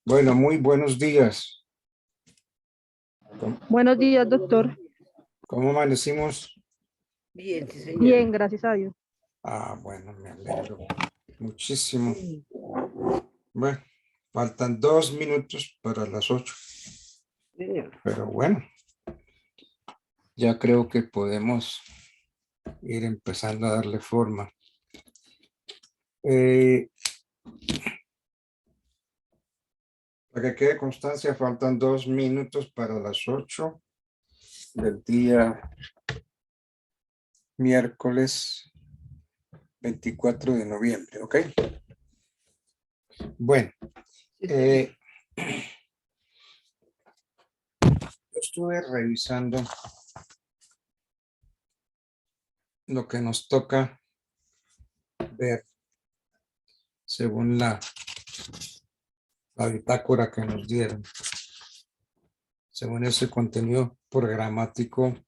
Bueno, muy buenos días. Buenos días, doctor. ¿Cómo amanecimos? Bien, sí, señor. Bien, gracias a Dios. Bueno, me alegro muchísimo. Bueno, faltan 2 minutos para las 8, Señor. pero bueno, ya creo que podemos ir empezando a darle forma. Para que quede constancia, faltan 2 minutos para las 8 del día miércoles 24 de noviembre, ¿ok? Bueno, yo estuve revisando lo que nos toca ver según la bitácora que nos dieron, según ese contenido programático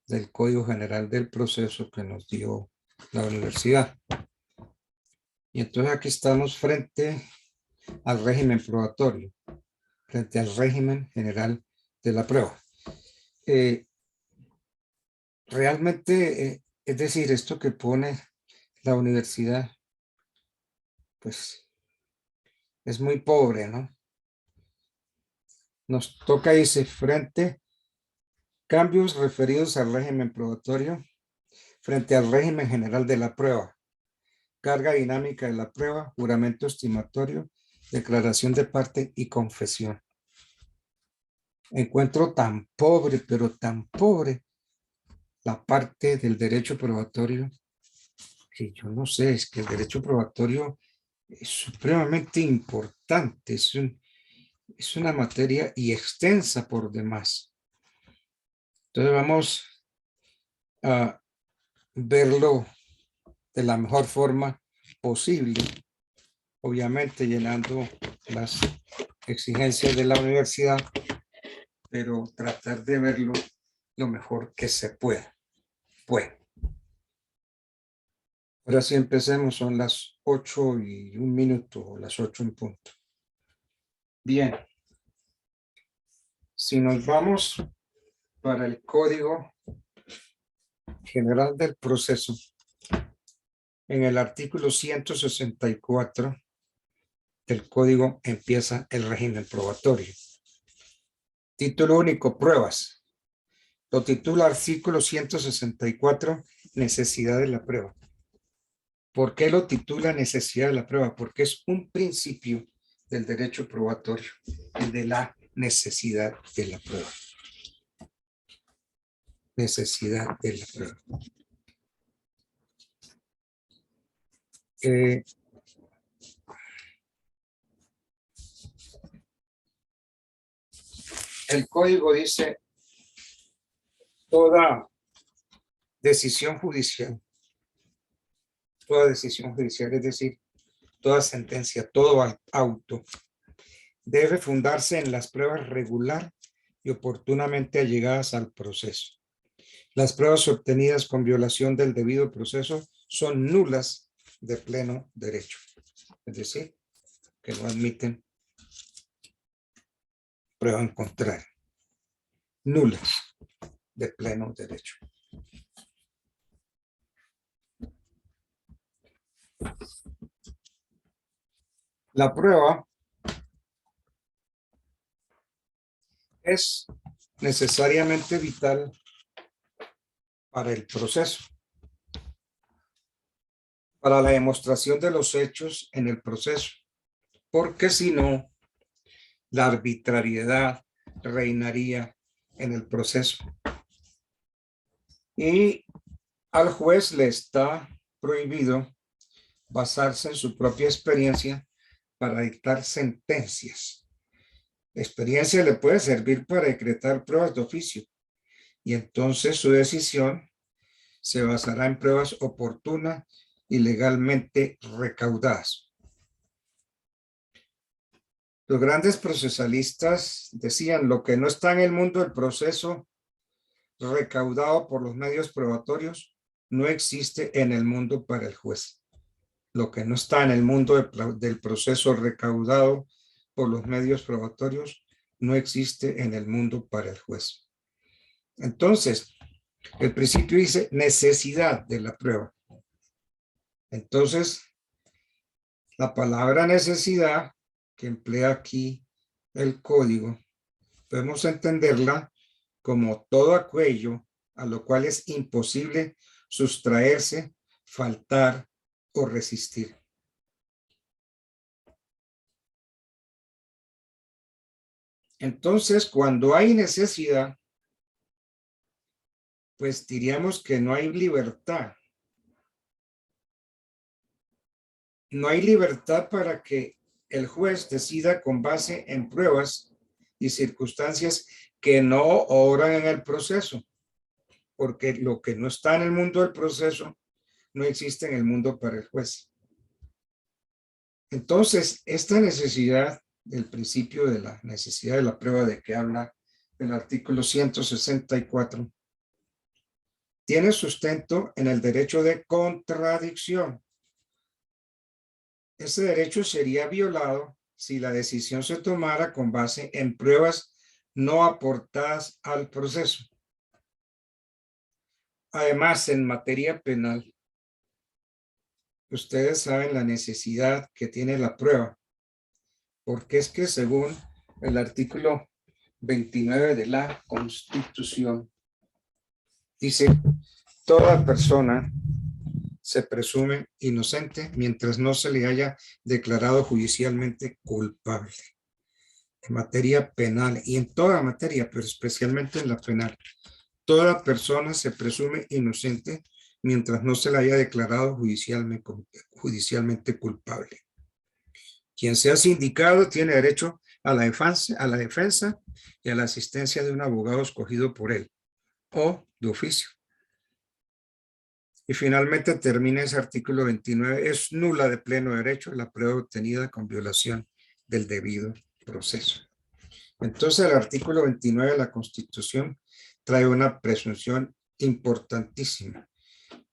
del Código General del Proceso que nos dio la universidad. Y entonces aquí estamos frente al régimen probatorio, frente al régimen general de la prueba. Realmente, es decir, esto que pone la universidad, pues es muy pobre, ¿no? Nos toca, dice, frente cambios referidos al régimen probatorio frente al régimen general de la prueba, carga dinámica de la prueba, juramento estimatorio, declaración de parte y confesión. Encuentro tan pobre, pero tan pobre la parte del derecho probatorio que yo no sé, es que el derecho probatorio es supremamente importante, es una materia y extensa por demás. Entonces vamos a verlo de la mejor forma posible, obviamente llenando las exigencias de la universidad, pero tratar de verlo lo mejor que se pueda. Bueno, ahora sí empecemos, son las 8:01, o las 8 en punto. Bien, si nos vamos para el Código General del Proceso, en el artículo 164 del Código empieza el régimen probatorio. Título único, pruebas. Lo titula artículo 164, necesidad de la prueba. ¿Por qué lo titula necesidad de la prueba? Porque es un principio del derecho probatorio, el de la necesidad de la prueba. Necesidad de la prueba. El código dice toda decisión judicial, es decir, toda sentencia, todo auto, debe fundarse en las pruebas regular y oportunamente allegadas al proceso. Las pruebas obtenidas con violación del debido proceso son nulas de pleno derecho, es decir, que no admiten prueba en contrario, nulas de pleno derecho. La prueba es necesariamente vital para el proceso, para la demostración de los hechos en el proceso, porque si no, la arbitrariedad reinaría en el proceso. Y al juez le está prohibido basarse en su propia experiencia para dictar sentencias. La experiencia le puede servir para decretar pruebas de oficio y entonces su decisión se basará en pruebas oportunas y legalmente recaudadas. Los grandes procesalistas decían: lo que no está en el mundo del proceso recaudado por los medios probatorios no existe en el mundo para el juez. Lo que no está en el mundo del proceso recaudado por los medios probatorios no existe en el mundo para el juez. Entonces, el principio dice necesidad de la prueba. Entonces, la palabra necesidad que emplea aquí el código, podemos entenderla como todo aquello a lo cual es imposible sustraerse, faltar o resistir. Entonces, cuando hay necesidad, pues diríamos que no hay libertad. No hay libertad para que el juez decida con base en pruebas y circunstancias que no obran en el proceso, porque lo que no está en el mundo del proceso no existe en el mundo para el juez. Entonces, esta necesidad del principio de la necesidad de la prueba de que habla el artículo 164 tiene sustento en el derecho de contradicción. Ese derecho sería violado si la decisión se tomara con base en pruebas no aportadas al proceso. Además, en materia penal, ustedes saben la necesidad que tiene la prueba, porque es que según el artículo 29 de la Constitución, dice, toda persona se presume inocente mientras no se le haya declarado judicialmente culpable. En materia penal y en toda materia, pero especialmente en la penal, toda persona se presume inocente mientras no se le haya declarado judicialmente culpable. Quien sea sindicado tiene derecho a la defensa y a la asistencia de un abogado escogido por él o de oficio. Y finalmente termina ese artículo 29. Es nula de pleno derecho la prueba obtenida con violación del debido proceso. Entonces el artículo 29 de la Constitución trae una presunción importantísima.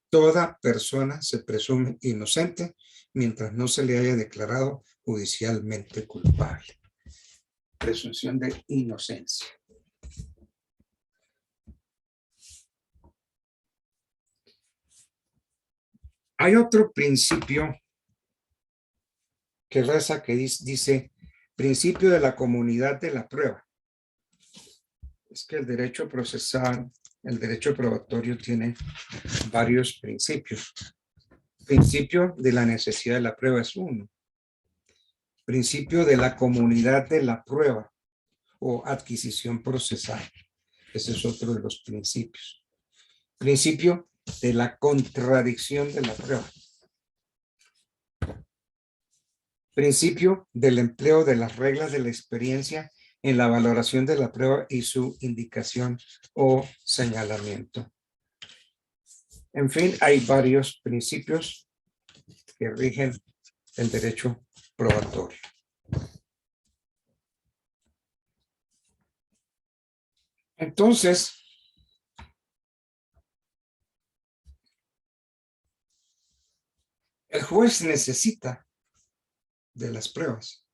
Toda persona se presume inocente mientras no se le haya declarado judicialmente culpable. Presunción de inocencia. Hay otro principio que reza que dice principio de la comunidad de la prueba. Es que el derecho procesal, el derecho probatorio tiene varios principios. Principio de la necesidad de la prueba es uno. Principio de la comunidad de la prueba o adquisición procesal. Ese es otro de los principios. Principio de la contradicción de la prueba. Principio del empleo de las reglas de la experiencia en la valoración de la prueba y su indicación o señalamiento. En fin, hay varios principios que rigen el derecho probatorio. Entonces, el juez necesita de las pruebas.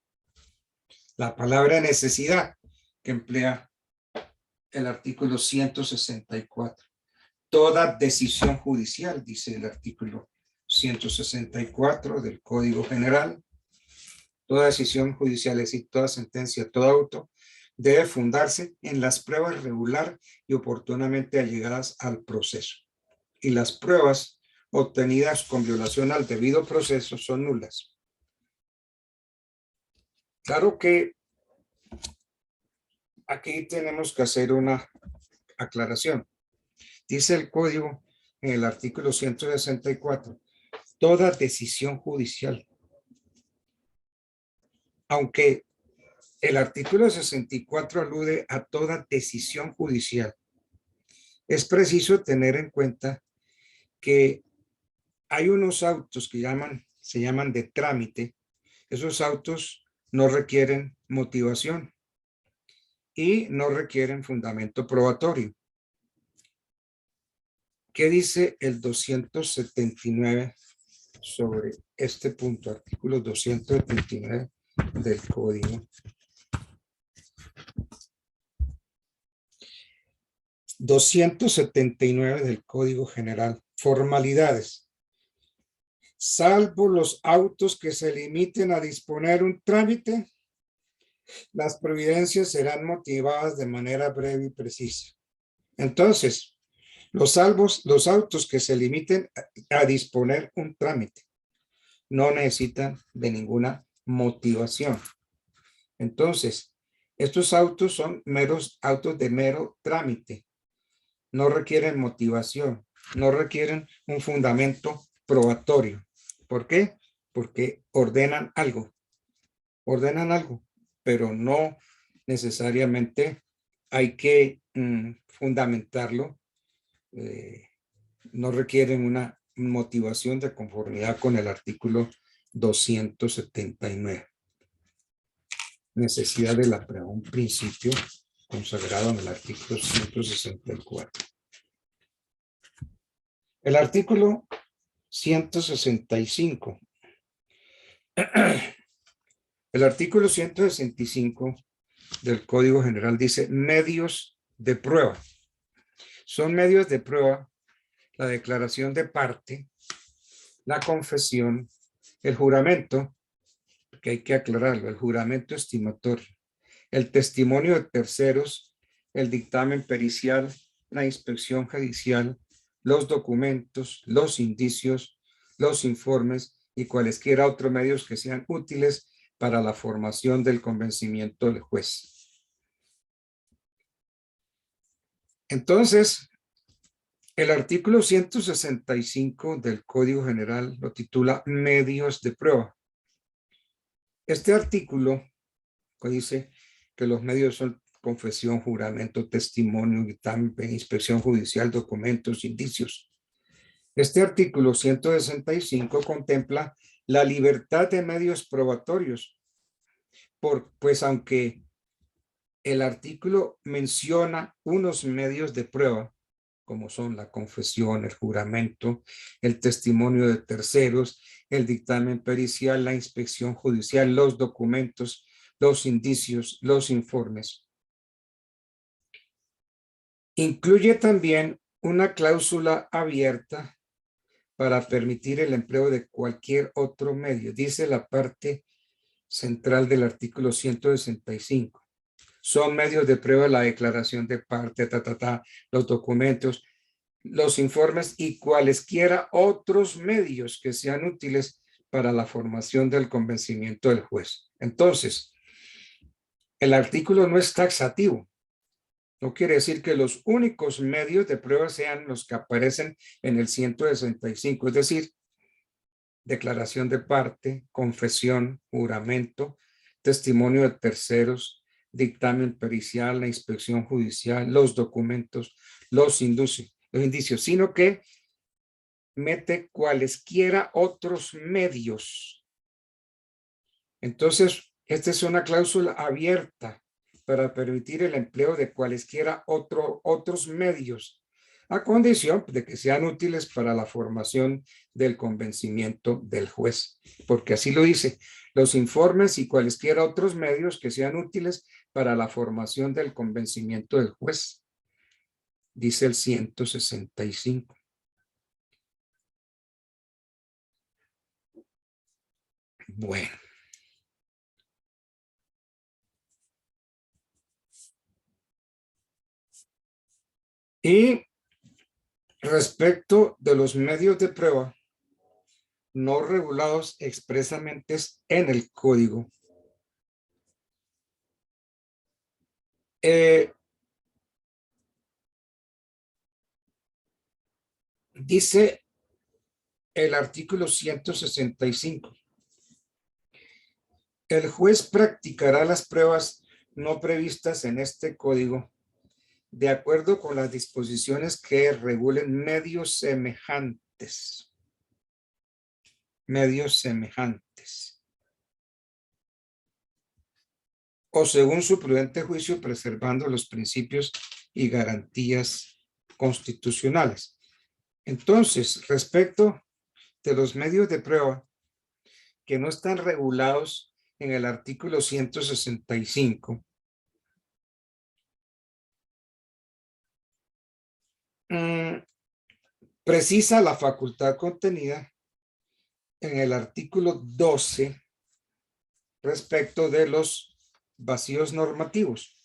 La palabra necesidad que emplea el artículo 164. Toda decisión judicial, dice el artículo 164 del Código General, toda decisión judicial, es decir, toda sentencia, todo auto, debe fundarse en las pruebas regular y oportunamente allegadas al proceso. Y las pruebas obtenidas con violación al debido proceso son nulas. Claro que aquí tenemos que hacer una aclaración. Dice el código en el artículo 164, toda decisión judicial. Aunque el artículo 64 alude a toda decisión judicial, es preciso tener en cuenta que hay unos autos que se llaman de trámite. Esos autos no requieren motivación y no requieren fundamento probatorio. ¿Qué dice el 279 sobre este punto? Artículo 279 del Código. 279 del Código General. Formalidades. Salvo los autos que se limiten a disponer un trámite, las providencias serán motivadas de manera breve y precisa. Entonces, los autos que se limiten a disponer un trámite no necesitan de ninguna motivación. Entonces, estos autos son meros autos de mero trámite. No requieren motivación, no requieren un fundamento probatorio. ¿Por qué? Porque ordenan algo, pero no necesariamente hay que fundamentarlo. No requieren una motivación de conformidad con el artículo 279. Necesidad de la prueba, un principio consagrado en el artículo 164. El artículo 165. El artículo 165 del Código General dice medios de prueba. Son medios de prueba la declaración de parte, la confesión, el juramento, que hay que aclararlo, el juramento estimatorio, el testimonio de terceros, el dictamen pericial, la inspección judicial, los documentos, los indicios, los informes y cualesquiera otros medios que sean útiles para la formación del convencimiento del juez. Entonces, el artículo 165 del Código General lo titula medios de prueba. Este artículo dice que los medios son confesión, juramento, testimonio, dictamen, inspección judicial, documentos, indicios. Este artículo 165 contempla la libertad de medios probatorios, pues aunque el artículo menciona unos medios de prueba, como son la confesión, el juramento, el testimonio de terceros, el dictamen pericial, la inspección judicial, los documentos, los indicios, los informes. Incluye también una cláusula abierta para permitir el empleo de cualquier otro medio. Dice la parte central del artículo 165. Son medios de prueba la declaración de parte, los documentos, los informes y cualesquiera otros medios que sean útiles para la formación del convencimiento del juez. Entonces, el artículo no es taxativo. No quiere decir que los únicos medios de prueba sean los que aparecen en el 165, es decir, declaración de parte, confesión, juramento, testimonio de terceros, dictamen pericial, la inspección judicial, los documentos, los indicios, sino que mete cualesquiera otros medios. Entonces, esta es una cláusula abierta para permitir el empleo de cualesquiera otros medios, a condición de que sean útiles para la formación del convencimiento del juez, porque así lo dice, los informes y cualesquiera otros medios que sean útiles para la formación del convencimiento del juez, dice el 165. Bueno. Y respecto de los medios de prueba no regulados expresamente en el código, dice el artículo 165. El juez practicará las pruebas no previstas en este código de acuerdo con las disposiciones que regulen medios semejantes. Medios semejantes. O según su prudente juicio, preservando los principios y garantías constitucionales. Entonces, respecto de los medios de prueba que no están regulados en el artículo 165, precisa la facultad contenida en el artículo 12 respecto de los vacíos normativos.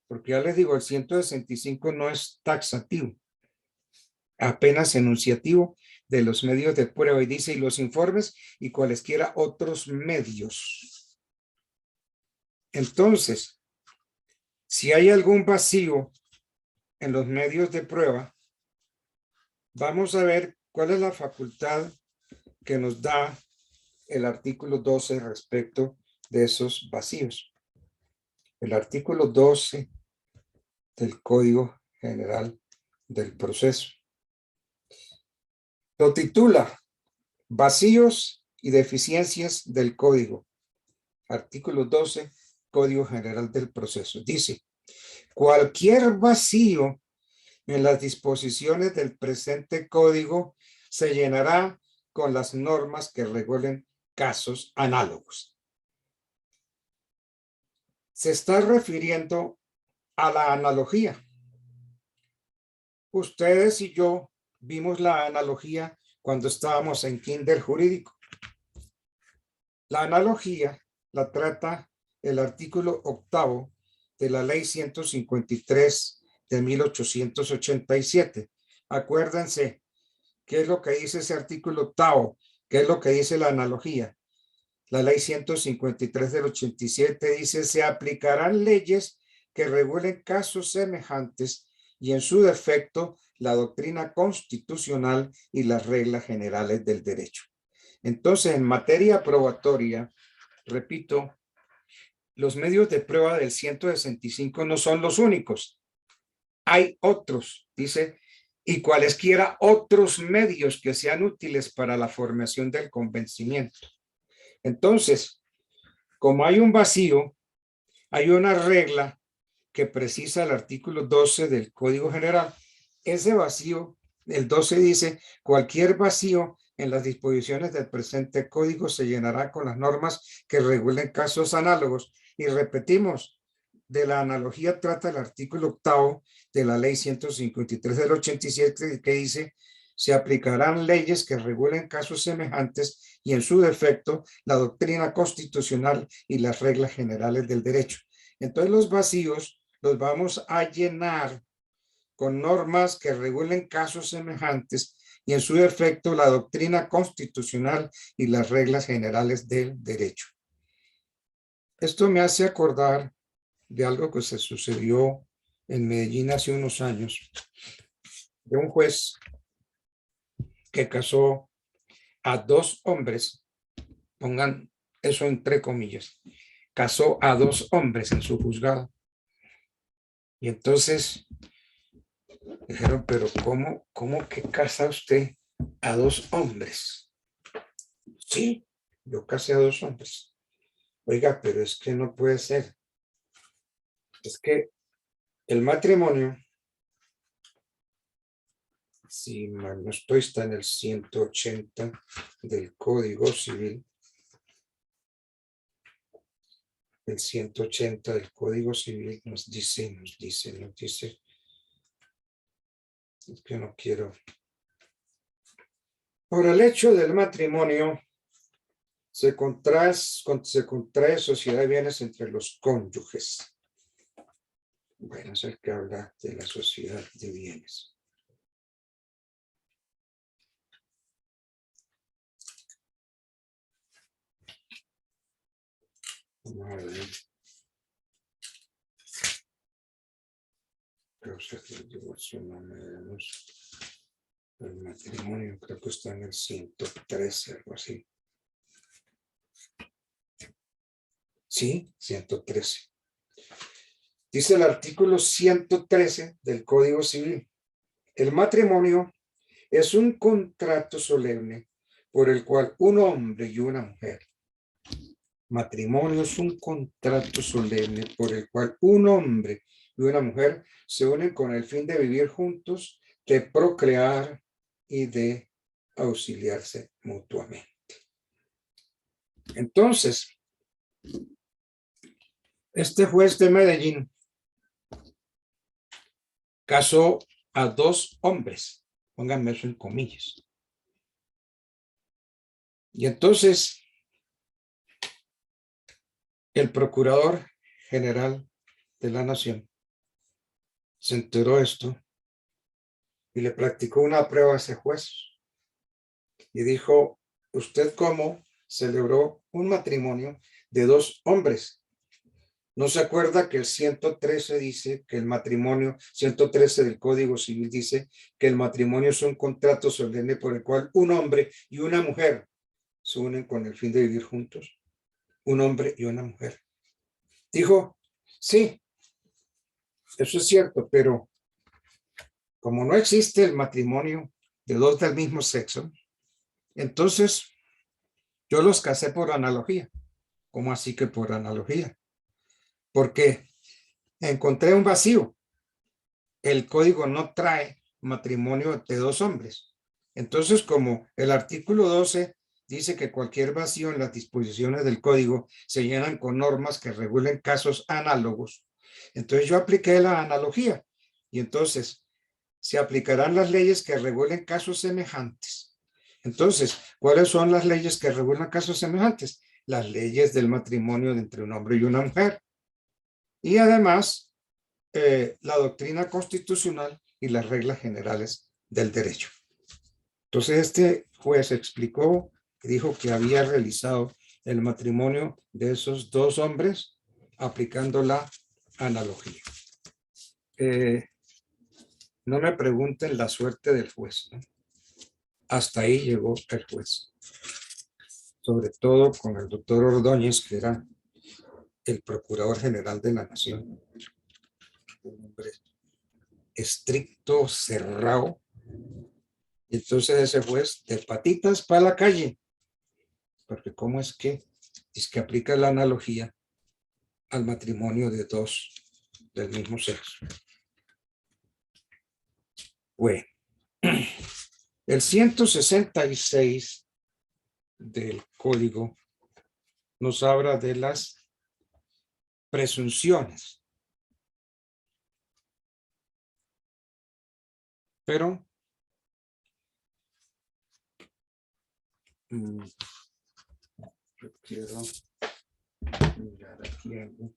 Porque ya les digo, el 165 no es taxativo, apenas enunciativo de los medios de prueba, y dice, y los informes y cualesquiera otros medios. Entonces, si hay algún vacío en los medios de prueba, vamos a ver cuál es la facultad que nos da el artículo 12 respecto de esos vacíos. El artículo 12 del Código General del Proceso lo titula Vacíos y deficiencias del Código. Artículo 12, Código General del Proceso. Dice, cualquier vacío en las disposiciones del presente código se llenará con las normas que regulen casos análogos. Se está refiriendo a la analogía. Ustedes y yo vimos la analogía cuando estábamos en kinder jurídico. La analogía la trata el artículo 8 de la ley 153 de 1887. Acuérdense, ¿qué es lo que dice ese artículo 8? ¿Qué es lo que dice la analogía? La ley 153 del 87 dice, se aplicarán leyes que regulen casos semejantes y en su defecto la doctrina constitucional y las reglas generales del derecho. Entonces, en materia probatoria, repito, los medios de prueba del 165 no son los únicos. Hay otros, dice, y cualesquiera otros medios que sean útiles para la formación del convencimiento. Entonces, como hay un vacío, hay una regla que precisa el artículo 12 del Código General. Ese vacío, el 12 dice, cualquier vacío en las disposiciones del presente código se llenará con las normas que regulen casos análogos. Y repetimos, de la analogía trata el artículo 8 de la ley 153 del 87 que dice, se aplicarán leyes que regulen casos semejantes y en su defecto la doctrina constitucional y las reglas generales del derecho. Entonces los vacíos los vamos a llenar con normas que regulen casos semejantes y en su defecto la doctrina constitucional y las reglas generales del derecho. Esto me hace acordar de algo que se sucedió en Medellín hace unos años, de un juez que casó a dos hombres, pongan eso entre comillas, casó a dos hombres en su juzgado. Y entonces dijeron, pero ¿cómo que casa usted a dos hombres? Sí, yo casé a dos hombres. Oiga, pero es que no puede ser. Es que el matrimonio, si mal no estoy, está en el 180 del Código Civil. El 180 del Código Civil nos dice, es que no quiero. Por el hecho del matrimonio, se contrae sociedad de bienes entre los cónyuges. Bueno, es el que habla de la sociedad de bienes. Vamos a ver. Causas de divorcio, no me vemos. El matrimonio creo que está en el 113, algo así. Sí, 113. Dice el artículo 113 del Código Civil. El matrimonio es un contrato solemne por el cual un hombre y una mujer. Matrimonio es un contrato solemne por el cual un hombre y una mujer se unen con el fin de vivir juntos, de procrear y de auxiliarse mutuamente. Entonces, Este juez de Medellín casó a 2 hombres, pónganme eso en comillas. Y entonces el procurador general de la nación se enteró de esto y le practicó una prueba a ese juez y dijo: ¿usted cómo celebró un matrimonio de 2 hombres? ¿No se acuerda que el 113 dice que el matrimonio, 113 del Código Civil dice que el matrimonio es un contrato solemne por el cual un hombre y una mujer se unen con el fin de vivir juntos? Un hombre y una mujer. Dijo: sí, eso es cierto, pero como no existe el matrimonio de 2 del mismo sexo, entonces yo los casé por analogía. ¿Cómo así que por analogía? Porque encontré un vacío. El código no trae matrimonio de 2 hombres. Entonces, como el artículo 12 dice que cualquier vacío en las disposiciones del código se llenan con normas que regulen casos análogos, entonces yo apliqué la analogía y entonces se aplicarán las leyes que regulen casos semejantes. Entonces, ¿cuáles son las leyes que regulan casos semejantes? Las leyes del matrimonio entre un hombre y una mujer. Y además, la doctrina constitucional y las reglas generales del derecho. Entonces, este juez explicó y dijo que había realizado el matrimonio de esos 2 hombres aplicando la analogía. No me pregunten la suerte del juez, ¿no? Hasta ahí llegó el juez. Sobre todo con el doctor Ordóñez, que era el procurador general de la nación. Un hombre estricto, cerrado. Entonces ese juez de patitas para la calle. Porque ¿cómo es que aplica la analogía al matrimonio de 2 del mismo sexo? Bueno, el 166 del código nos habla de las presunciones. Pero yo quiero mirar aquí algo.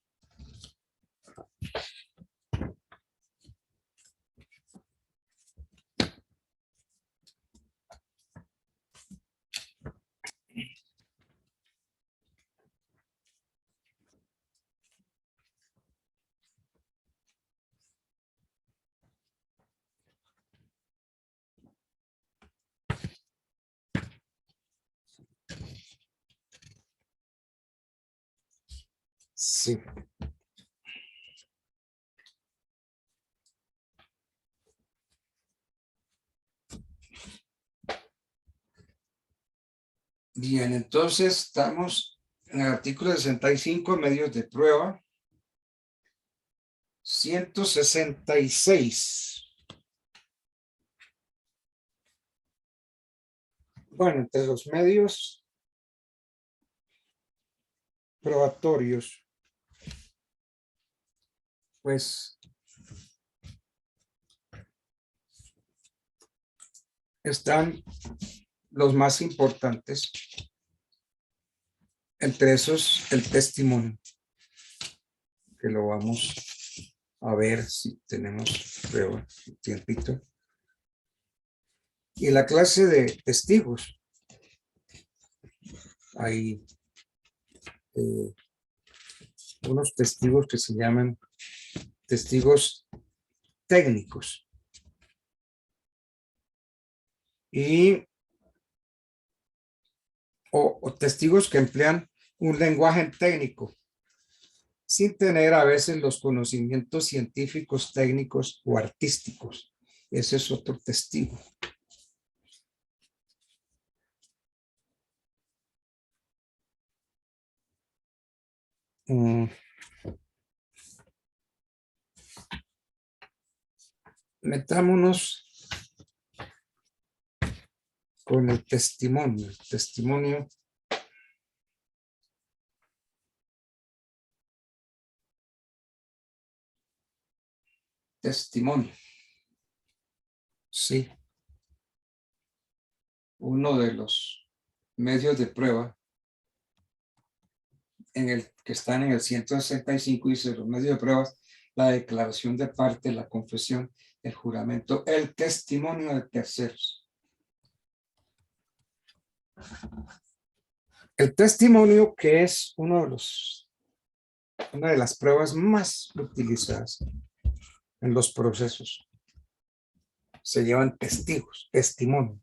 Sí. Bien, entonces estamos en el artículo 65, medios de prueba. 166. Bueno, entre los medios probatorios, pues están los más importantes. Entre esos, el testimonio, que lo vamos a ver si tenemos prueba, un tiempito. Y la clase de testigos. Hay unos testigos que se llaman testigos técnicos. Y o testigos que emplean un lenguaje técnico sin tener a veces los conocimientos científicos, técnicos o artísticos. Ese es otro testigo. Metámonos con el testimonio. El testimonio testimonio. Sí. Uno de los medios de prueba en el que están en el 165 dice los medios de pruebas, la declaración de parte, la confesión, el juramento, el testimonio de terceros. El testimonio, que es una de las pruebas más utilizadas en los procesos. Se llevan testigos, testimonio.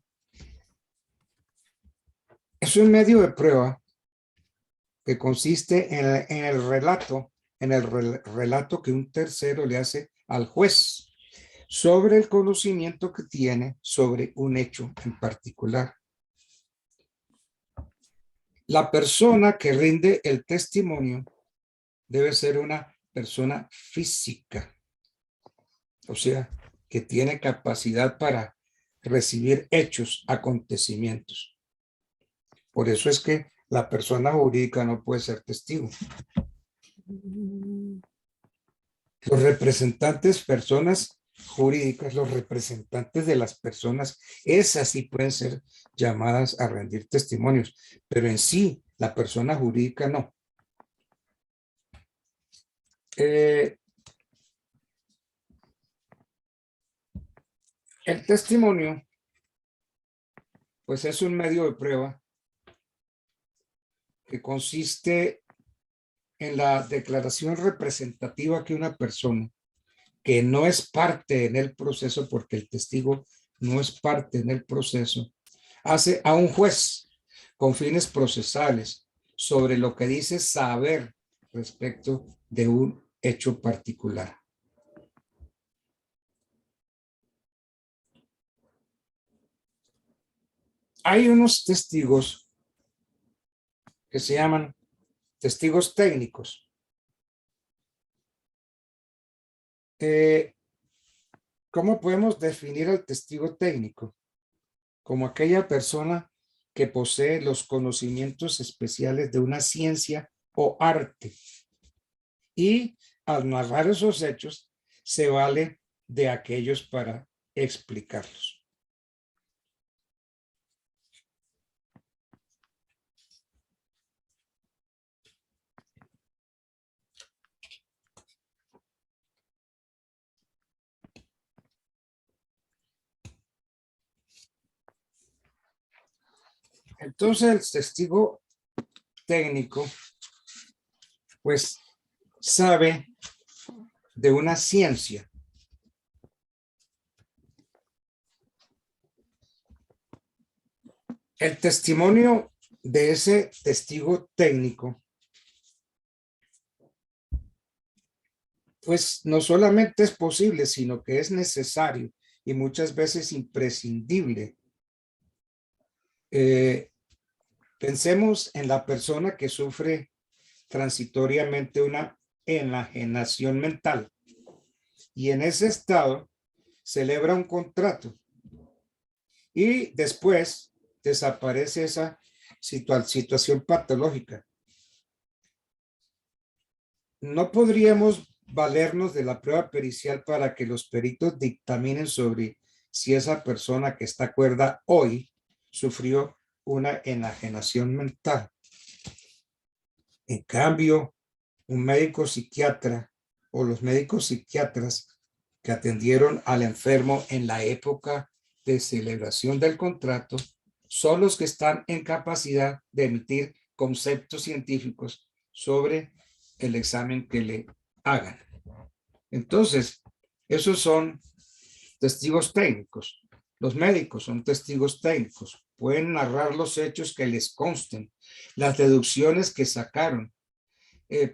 Es un medio de prueba que consiste en el relato que un tercero le hace al juez sobre el conocimiento que tiene sobre un hecho en particular. La persona que rinde el testimonio debe ser una persona física, o sea, que tiene capacidad para recibir hechos, acontecimientos. Por eso es que la persona jurídica no puede ser testigo. Los representantes, personas jurídicas, los representantes de las personas, esas sí pueden ser llamadas a rendir testimonios, pero en sí, la persona jurídica no. El testimonio, pues es un medio de prueba que consiste en la declaración representativa que una persona que no es parte en el proceso, porque el testigo no es parte en el proceso, hace a un juez con fines procesales sobre lo que dice saber respecto de un hecho particular. Hay unos testigos que se llaman testigos técnicos. ¿Cómo podemos definir al testigo técnico? Como aquella persona que posee los conocimientos especiales de una ciencia o arte y al narrar esos hechos se vale de aquellos para explicarlos. Entonces el testigo técnico pues sabe de una ciencia. El testimonio de ese testigo técnico pues no solamente es posible, sino que es necesario y muchas veces imprescindible. Pensemos en la persona que sufre transitoriamente una enajenación mental y en ese estado celebra un contrato y después desaparece esa situación patológica. No podríamos valernos de la prueba pericial para que los peritos dictaminen sobre si esa persona que está cuerda hoy sufrió una enajenación mental. En cambio, un médico psiquiatra o los médicos psiquiatras que atendieron al enfermo en la época de celebración del contrato son los que están en capacidad de emitir conceptos científicos sobre el examen que le hagan. Entonces, esos son testigos técnicos. Los médicos son testigos técnicos. Pueden narrar los hechos que les consten, las deducciones que sacaron.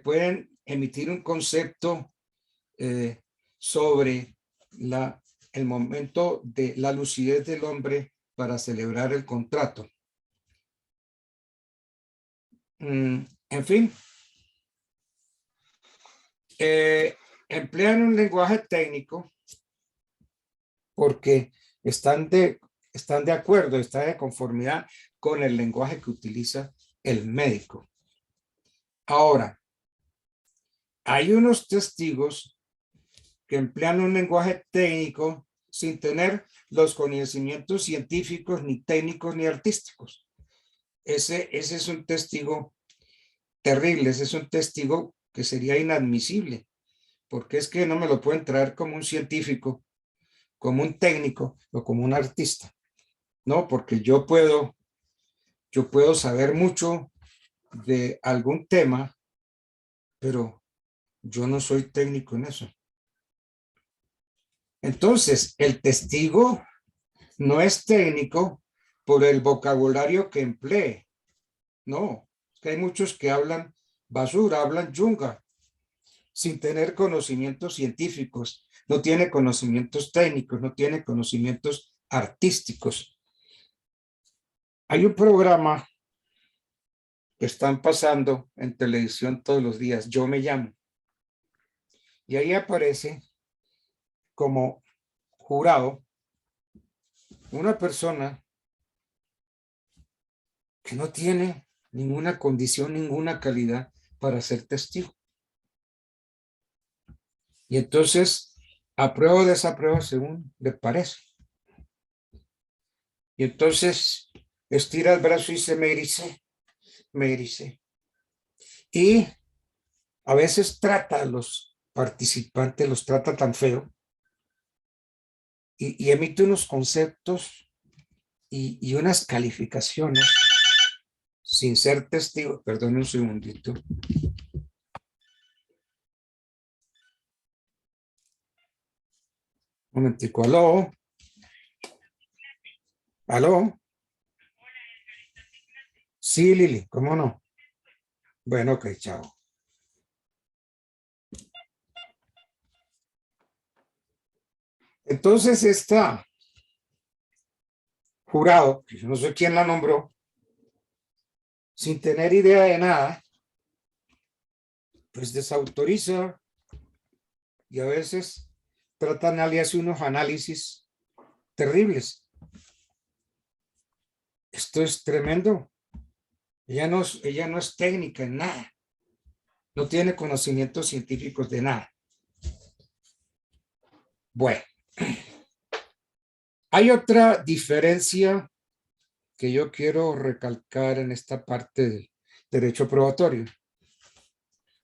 Pueden emitir un concepto sobre el momento de la lucidez del hombre para celebrar el contrato. En fin, emplean un lenguaje técnico porque están de acuerdo, están de conformidad con el lenguaje que utiliza el médico. Ahora, hay unos testigos que emplean un lenguaje técnico sin tener los conocimientos científicos, ni técnicos, ni artísticos. Ese es un testigo terrible, ese es un testigo que sería inadmisible, porque es que no me lo pueden traer como un científico, como un técnico o como un artista. No, porque yo puedo saber mucho de algún tema, pero yo no soy técnico en eso. Entonces, el testigo no es técnico por el vocabulario que emplee. No, es que hay muchos que hablan basura, hablan yunga, sin tener conocimientos científicos, no tiene conocimientos técnicos, no tiene conocimientos artísticos. Hay un programa que están pasando en televisión todos los días, Yo Me Llamo, y ahí aparece como jurado una persona que no tiene ninguna condición, ninguna calidad para ser testigo. Y entonces aprueba o desaprueba según le parece. Y entonces estira el brazo y se me ericé. Y a veces trata a los participantes, los trata tan feo y emite unos conceptos y unas calificaciones sin ser testigo. Perdón un segundito. Un momentico, aló. ¿Aló? Sí, Lili, ¿cómo no? Bueno, ok, chao. Entonces, esta jurado, que yo no sé quién la nombró, sin tener idea de nada, pues desautoriza y a veces tratan de hacer unos análisis terribles. Esto es tremendo. Ella no es técnica en nada. No tiene conocimientos científicos de nada. Bueno, hay otra diferencia que yo quiero recalcar en esta parte del derecho probatorio.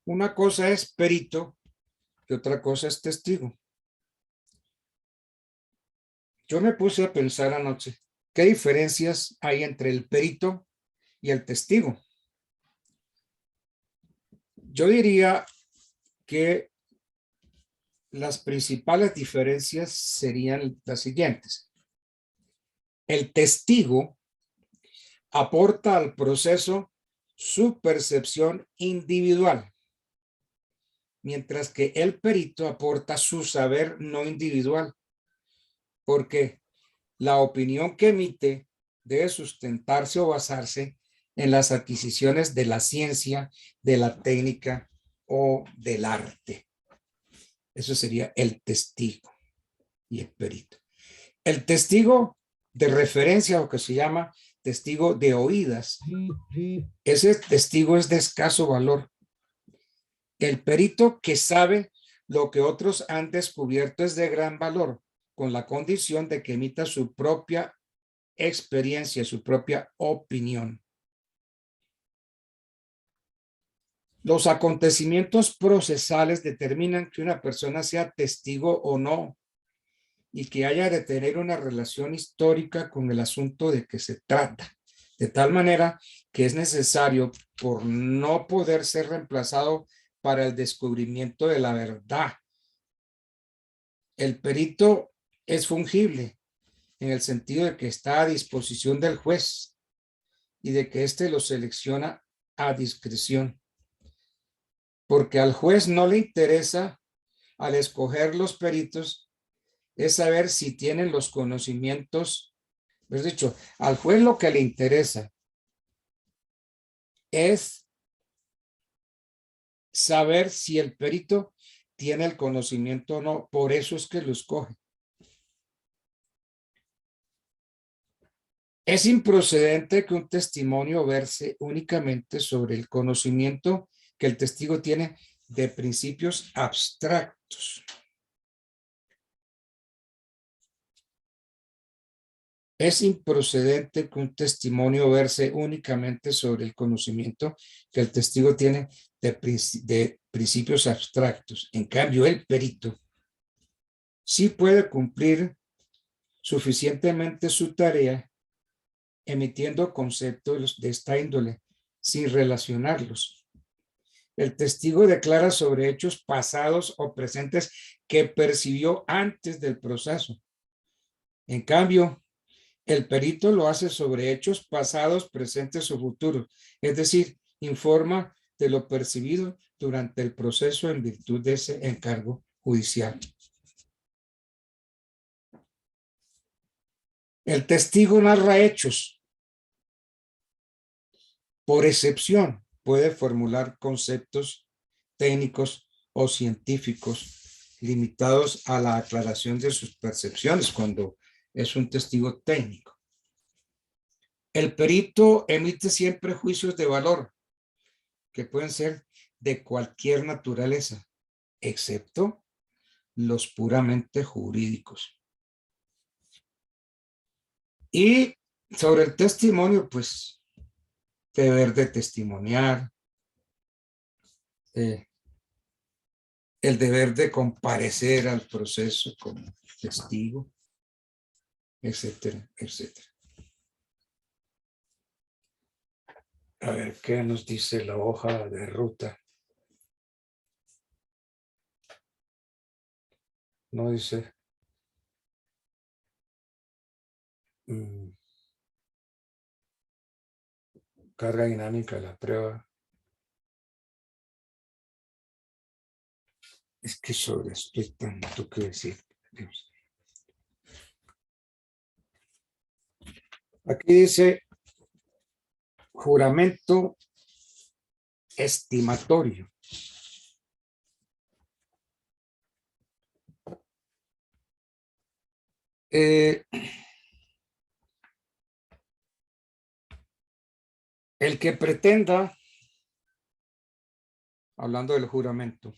Una cosa es perito y otra cosa es testigo. Yo me puse a pensar anoche, ¿qué diferencias hay entre el perito y el testigo? Yo diría que las principales diferencias serían las siguientes. El testigo aporta al proceso su percepción individual, mientras que el perito aporta su saber no individual, porque la opinión que emite debe sustentarse o basarse en las adquisiciones de la ciencia, de la técnica o del arte. Eso sería el testigo y el perito. El testigo de referencia, o que se llama testigo de oídas, ese testigo es de escaso valor. El perito que sabe lo que otros han descubierto es de gran valor, con la condición de que emita su propia experiencia, su propia opinión. Los acontecimientos procesales determinan que una persona sea testigo o no y que haya de tener una relación histórica con el asunto de que se trata, de tal manera que es necesario, por no poder ser reemplazado para el descubrimiento de la verdad. El perito es fungible en el sentido de que está a disposición del juez y de que éste lo selecciona a discreción. Porque al juez no le interesa, al escoger los peritos, es saber si tienen los conocimientos. Es dicho, al juez lo que le interesa es saber si el perito tiene el conocimiento o no. Por eso es que lo escoge. Es improcedente que un testimonio verse únicamente sobre el conocimiento que el testigo tiene de principios abstractos. Es improcedente que un testimonio verse únicamente sobre el conocimiento que el testigo tiene de principios abstractos. En cambio, el perito sí puede cumplir suficientemente su tarea emitiendo conceptos de esta índole sin relacionarlos. El testigo declara sobre hechos pasados o presentes que percibió antes del proceso. En cambio, el perito lo hace sobre hechos pasados, presentes o futuros, es decir, informa de lo percibido durante el proceso en virtud de ese encargo judicial. El testigo narra hechos. Por excepción, puede formular conceptos técnicos o científicos limitados a la aclaración de sus percepciones cuando es un testigo técnico. El perito emite siempre juicios de valor que pueden ser de cualquier naturaleza, excepto los puramente jurídicos. Y sobre el testimonio, pues, deber de testimoniar, el deber de comparecer al proceso como testigo, etcétera, etcétera. A ver, ¿qué nos dice la hoja de ruta? No dice. Carga dinámica de la prueba. Es que sobre esto hay tanto que decir. Aquí dice juramento estimatorio. El que pretenda, hablando del juramento,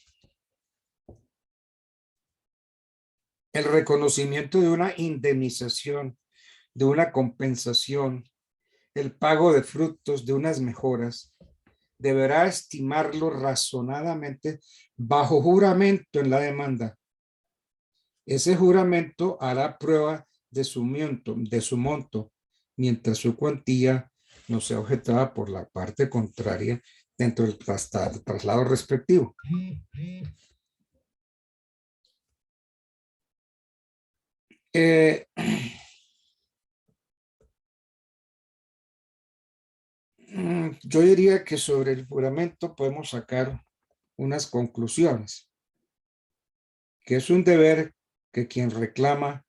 el reconocimiento de una indemnización, de una compensación, el pago de frutos de unas mejoras, deberá estimarlo razonadamente bajo juramento en la demanda. Ese juramento hará prueba de su monto, mientras su cuantía no sea objetada por la parte contraria dentro del traslado respectivo. Yo diría que sobre el juramento podemos sacar unas conclusiones, que es un deber que quien reclama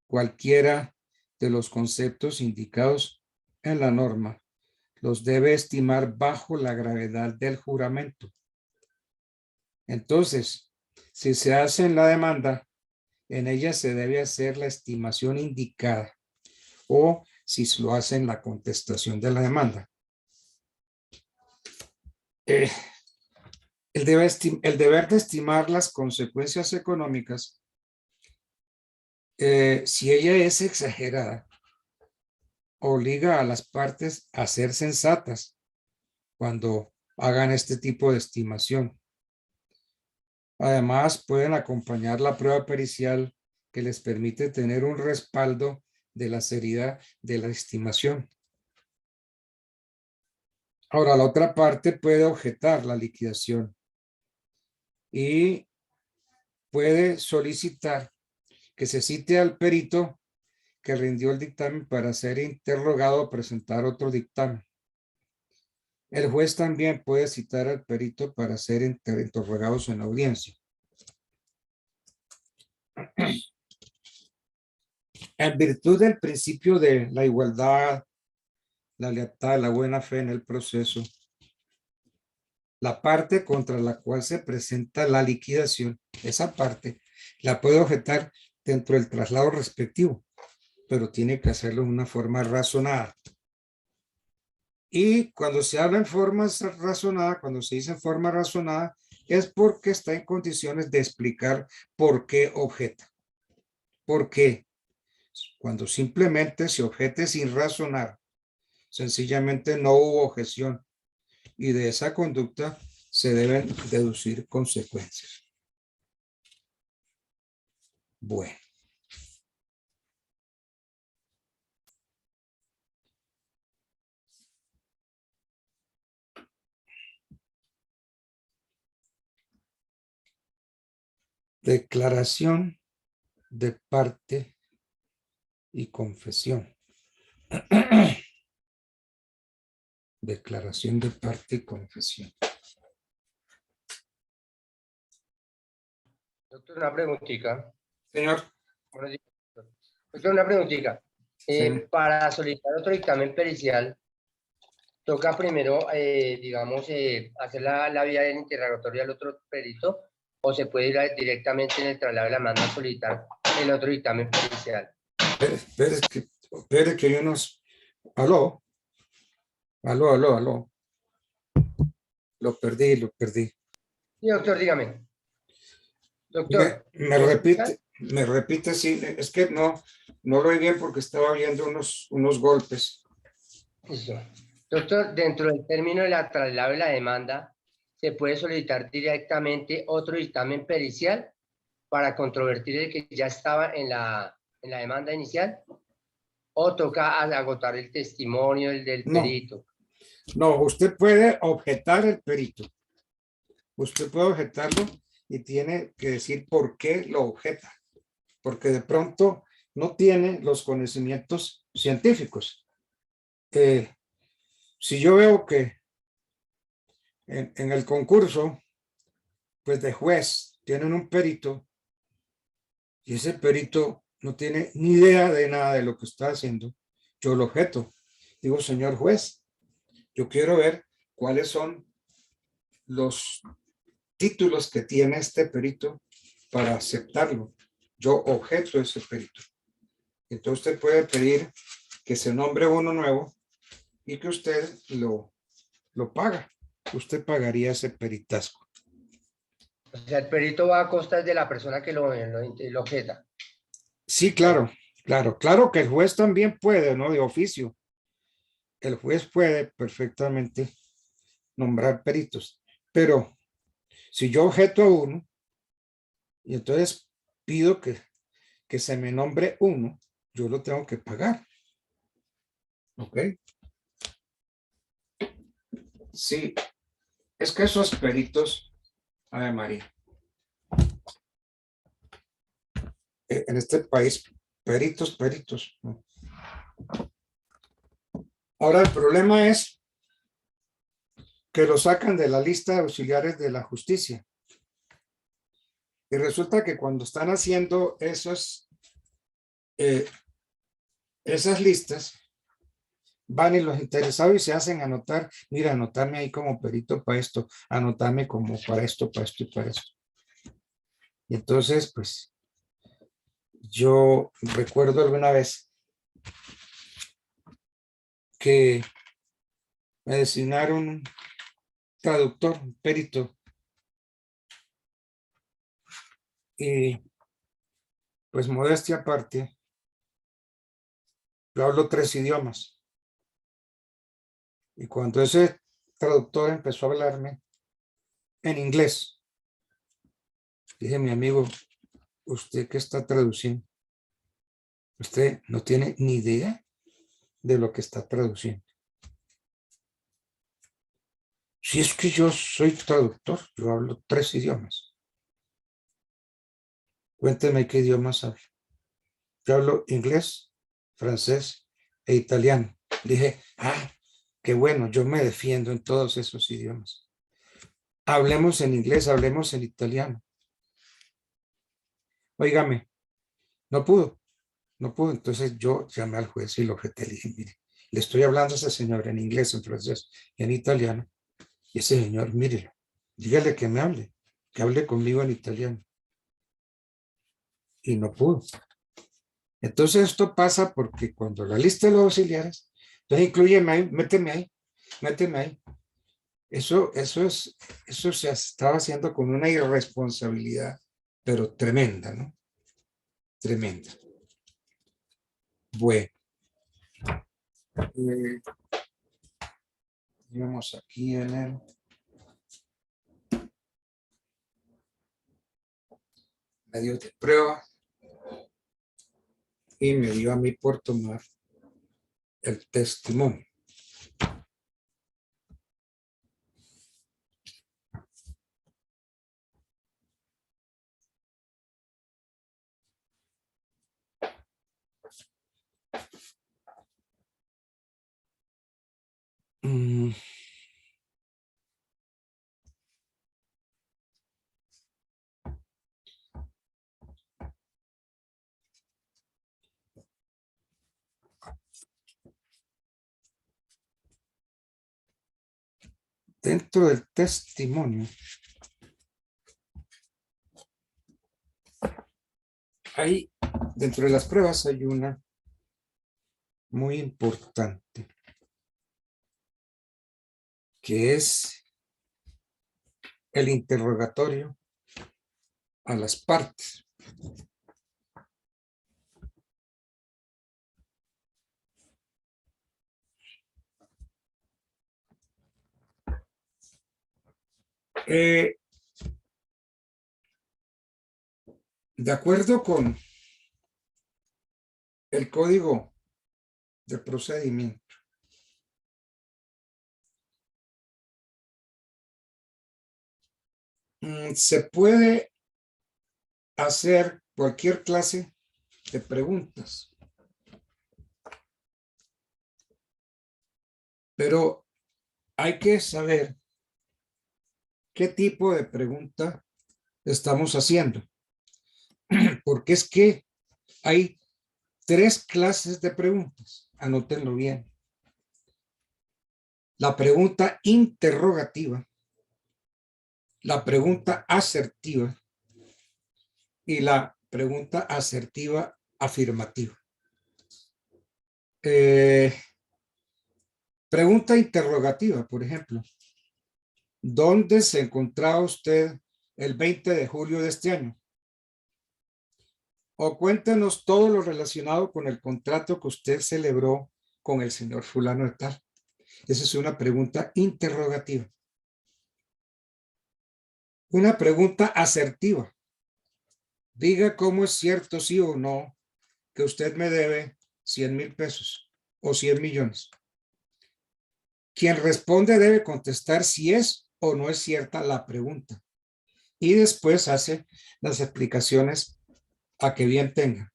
cualquiera de los conceptos indicados en la norma los debe estimar bajo la gravedad del juramento. Entonces, si se hace en la demanda, en ella se debe hacer la estimación indicada, o si se lo hace en la contestación de la demanda. El deber de estimar las consecuencias económicas, si ella es exagerada, obliga a las partes a ser sensatas cuando hagan este tipo de estimación. Además, pueden acompañar la prueba pericial que les permite tener un respaldo de la seriedad de la estimación. Ahora, la otra parte puede objetar la liquidación y puede solicitar que se cite al perito que rindió el dictamen para ser interrogado o presentar otro dictamen. El juez también puede citar al perito para ser interrogados en la audiencia. En virtud del principio de la igualdad, la lealtad, la buena fe en el proceso, la parte contra la cual se presenta la liquidación, esa parte la puede objetar dentro del traslado respectivo, pero tiene que hacerlo de una forma razonada. Y cuando se habla en forma razonada, cuando se dice en forma razonada, es porque está en condiciones de explicar por qué objeta. ¿Por qué? Cuando simplemente se objete sin razonar, sencillamente no hubo objeción y de esa conducta se deben deducir consecuencias. Bueno. Declaración de parte y confesión. Declaración de parte y confesión. Doctor, una preguntita. Señor. Buenos días, doctor. Doctor, una preguntita. Sí. Para solicitar otro dictamen pericial, toca primero, digamos, hacer la vía del interrogatorio al otro perito, o se puede ir directamente en el traslado de la manda a solicitar el otro dictamen pericial. Espere que yo nos... Aló. Lo perdí. Sí, doctor, dígame. Doctor. Me repite, sí, es que no lo oí bien porque estaba viendo unos golpes. Listo. Doctor, dentro del término de la traslado de la demanda, ¿se puede solicitar directamente otro dictamen pericial para controvertir el que ya estaba en la demanda inicial? ¿O toca agotar el testimonio del perito? No, usted puede objetar el perito. Usted puede objetarlo y tiene que decir por qué lo objeta. Porque de pronto no tiene los conocimientos científicos. Si yo veo que en el concurso, pues de juez, tienen un perito y ese perito no tiene ni idea de nada de lo que está haciendo, yo lo objeto. Digo, señor juez, yo quiero ver cuáles son los títulos que tiene este perito para aceptarlo. Yo objeto ese perito. Entonces usted puede pedir que se nombre uno nuevo y que usted lo paga. Usted pagaría ese peritazgo. O sea, el perito va a costas de la persona que lo objeta. Sí, claro que el juez también puede, ¿no? De oficio. El juez puede perfectamente nombrar peritos, pero si yo objeto a uno y entonces pido que se me nombre uno, yo lo tengo que pagar. ¿Ok? Sí, es que esos peritos, ay María, en este país, peritos, ¿no? Ahora el problema es que lo sacan de la lista de auxiliares de la justicia. Y resulta que cuando están haciendo esas listas, van y los interesados y se hacen anotar, mira, anotarme ahí como perito para esto, anotarme como para esto y para esto. Y entonces, pues, yo recuerdo alguna vez que me designaron un traductor, un perito, y pues modestia aparte, yo hablo 3 idiomas. Y cuando ese traductor empezó a hablarme en inglés, dije, mi amigo, ¿usted qué está traduciendo? Usted no tiene ni idea de lo que está traduciendo. Si es que yo soy traductor, yo hablo 3 idiomas. Cuénteme qué idiomas hablo. Yo hablo inglés, francés e italiano. Dije, qué bueno, yo me defiendo en todos esos idiomas. Hablemos en inglés, hablemos en italiano. Óigame, no pudo. Entonces yo llamé al juez y lo objeté. Le dije, mire, le estoy hablando a ese señor en inglés, en francés y en italiano. Y ese señor, mírelo, dígale que me hable, que hable conmigo en italiano. Y no pudo. Entonces esto pasa porque cuando la lista de los auxiliares, entonces incluyeme ahí, méteme ahí. Eso se estaba haciendo con una irresponsabilidad, pero tremenda, ¿no? Tremenda. Bueno, digamos aquí en el medio de prueba y me dio a mí por tomar el testimonio. Dentro del testimonio hay, dentro de las pruebas hay una muy importante, que es el interrogatorio a las partes. De acuerdo con el código de procedimiento, se puede hacer cualquier clase de preguntas, pero hay que saber qué tipo de pregunta estamos haciendo, porque es que hay 3 clases de preguntas, anótenlo bien. La pregunta interrogativa, la pregunta asertiva y la pregunta asertiva afirmativa. Pregunta interrogativa, por ejemplo. ¿Dónde se encontraba usted el 20 de julio de este año? O cuéntenos todo lo relacionado con el contrato que usted celebró con el señor fulano de tal. Esa es una pregunta interrogativa. Una pregunta asertiva. Diga cómo es cierto, sí o no, que usted me debe 100,000 pesos o 100 millones. Quien responde debe contestar si es o no es cierta la pregunta. Y después hace las explicaciones a que bien tenga.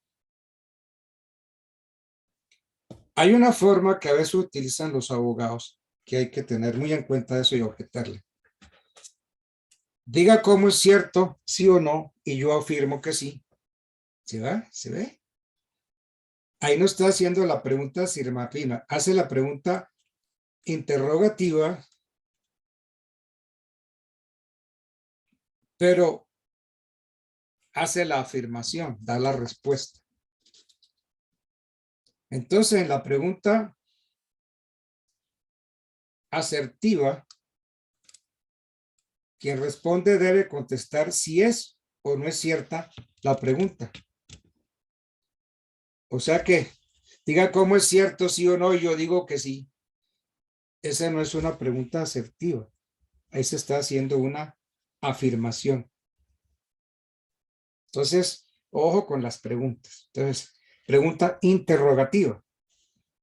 Hay una forma que a veces utilizan los abogados que hay que tener muy en cuenta eso y objetarle. Diga cómo es cierto, sí o no, y yo afirmo que sí. ¿Se va? ¿Se ve? Ahí no está haciendo la pregunta afirmativa, hace la pregunta interrogativa, pero hace la afirmación, da la respuesta. Entonces, en la pregunta asertiva, quien responde debe contestar si es o no es cierta la pregunta. O sea que diga cómo es cierto, sí o no, y yo digo que sí. Esa no es una pregunta asertiva. Ahí se está haciendo una afirmación. Entonces, ojo con las preguntas. Entonces, pregunta interrogativa.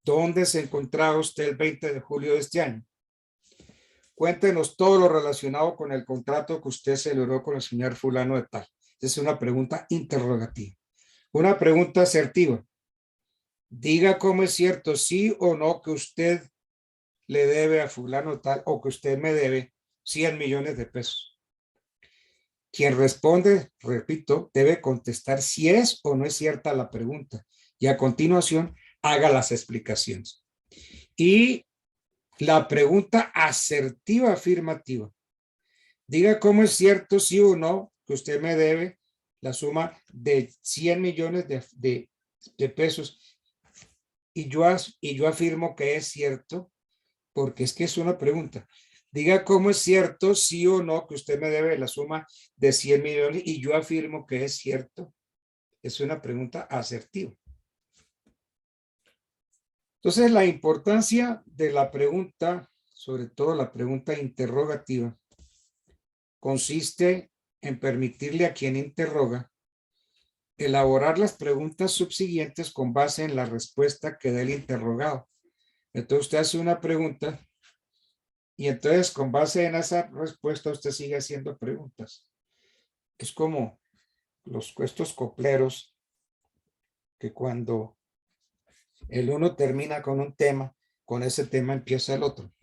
¿Dónde se encontraba usted el 20 de julio de este año? Cuéntenos todo lo relacionado con el contrato que usted celebró con el señor fulano de tal. Es una pregunta interrogativa. Una pregunta asertiva. Diga cómo es cierto, sí o no, que usted le debe a fulano tal o que usted me debe 100 millones de pesos. Quien responde, repito, debe contestar si es o no es cierta la pregunta y a continuación haga las explicaciones. Y la pregunta asertiva afirmativa. Diga cómo es cierto, sí o no, que usted me debe la suma de 100 millones de pesos y yo afirmo que es cierto, porque es que es una pregunta. Diga cómo es cierto, sí o no, que usted me debe la suma de 100 millones y yo afirmo que es cierto. Es una pregunta asertiva. Entonces, la importancia de la pregunta, sobre todo la pregunta interrogativa, consiste en permitirle a quien interroga elaborar las preguntas subsiguientes con base en la respuesta que dé el interrogado. Entonces, usted hace una pregunta y entonces con base en esa respuesta usted sigue haciendo preguntas. Es como estos copleros que cuando el uno termina con un tema, con ese tema empieza el otro.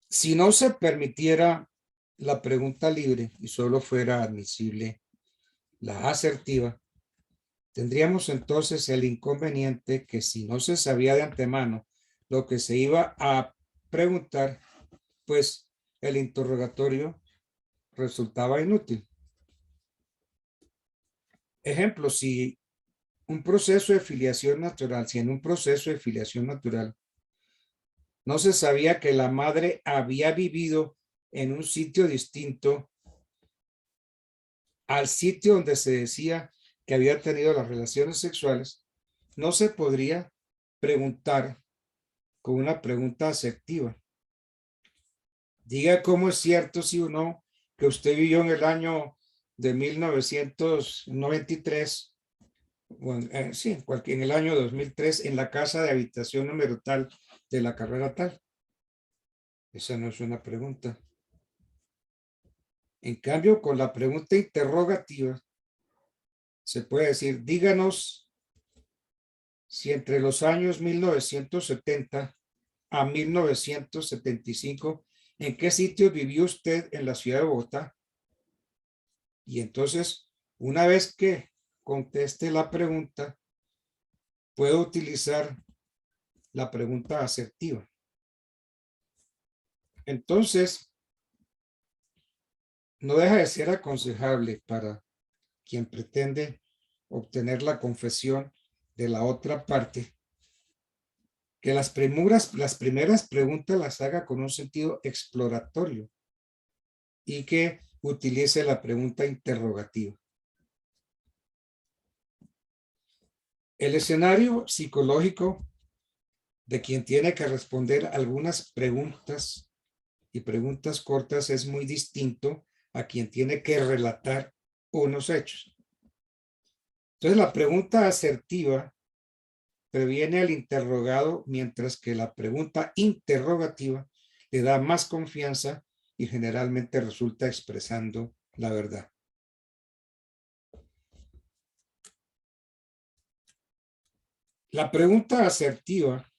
Si no se permitiera la pregunta libre y solo fuera admisible la asertiva, tendríamos entonces el inconveniente que si no se sabía de antemano lo que se iba a preguntar, pues el interrogatorio resultaba inútil. Ejemplo, si un proceso de filiación natural, si en un proceso de filiación natural no se sabía que la madre había vivido en un sitio distinto al sitio donde se decía que había tenido las relaciones sexuales, no se podría preguntar con una pregunta asertiva. Diga cómo es cierto, sí o no, que usted vivió en el año de 1993, en el año 2003, en la casa de habitación número tal de la carrera tal. Esa no es una pregunta. En cambio, con la pregunta interrogativa, se puede decir, díganos si entre los años 1970 a 1975, ¿en qué sitio vivió usted en la ciudad de Bogotá? Y entonces, una vez que conteste la pregunta, puedo utilizar la pregunta asertiva. Entonces, no deja de ser aconsejable para quien pretende obtener la confesión de la otra parte, que las primeras preguntas las haga con un sentido exploratorio y que utilice la pregunta interrogativa. El escenario psicológico de quien tiene que responder algunas preguntas y preguntas cortas es muy distinto a quien tiene que relatar unos hechos. Entonces, la pregunta asertiva previene al interrogado, mientras que la pregunta interrogativa le da más confianza y generalmente resulta expresando la verdad. La pregunta asertiva,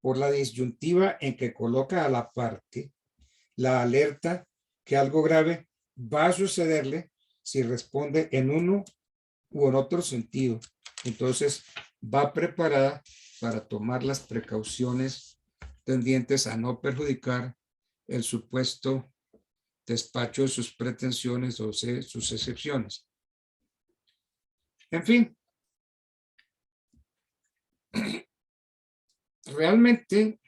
por la disyuntiva en que coloca a la parte, la alerta que algo grave va a sucederle si responde en uno u en otro sentido. Entonces, va preparada para tomar las precauciones tendientes a no perjudicar el supuesto despacho de sus pretensiones o sus excepciones. En fin, realmente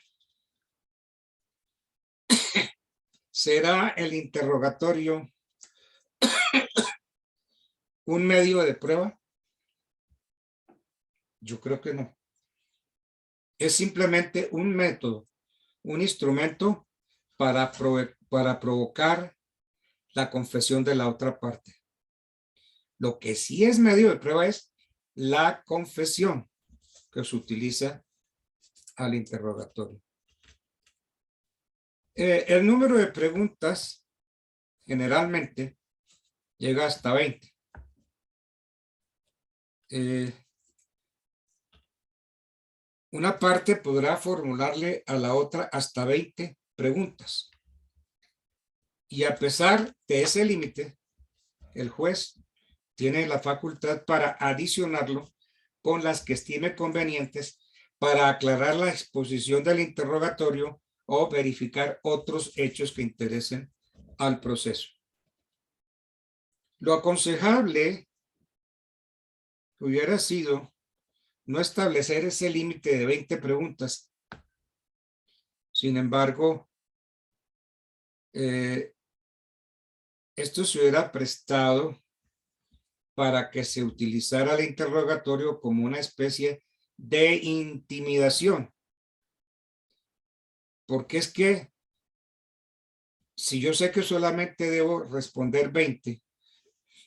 ¿será el interrogatorio un medio de prueba? Yo creo que no. Es simplemente un método, un instrumento para provocar la confesión de la otra parte. Lo que sí es medio de prueba es la confesión que se utiliza al interrogatorio. El número de preguntas generalmente llega hasta 20. Una parte podrá formularle a la otra hasta 20 preguntas. Y a pesar de ese límite, el juez tiene la facultad para adicionarlo con las que estime convenientes para aclarar la exposición del interrogatorio o verificar otros hechos que interesen al proceso. Lo aconsejable hubiera sido no establecer ese límite de 20 preguntas. Sin embargo, esto se hubiera prestado para que se utilizara el interrogatorio como una especie de intimidación. Porque es que si yo sé que solamente debo responder 20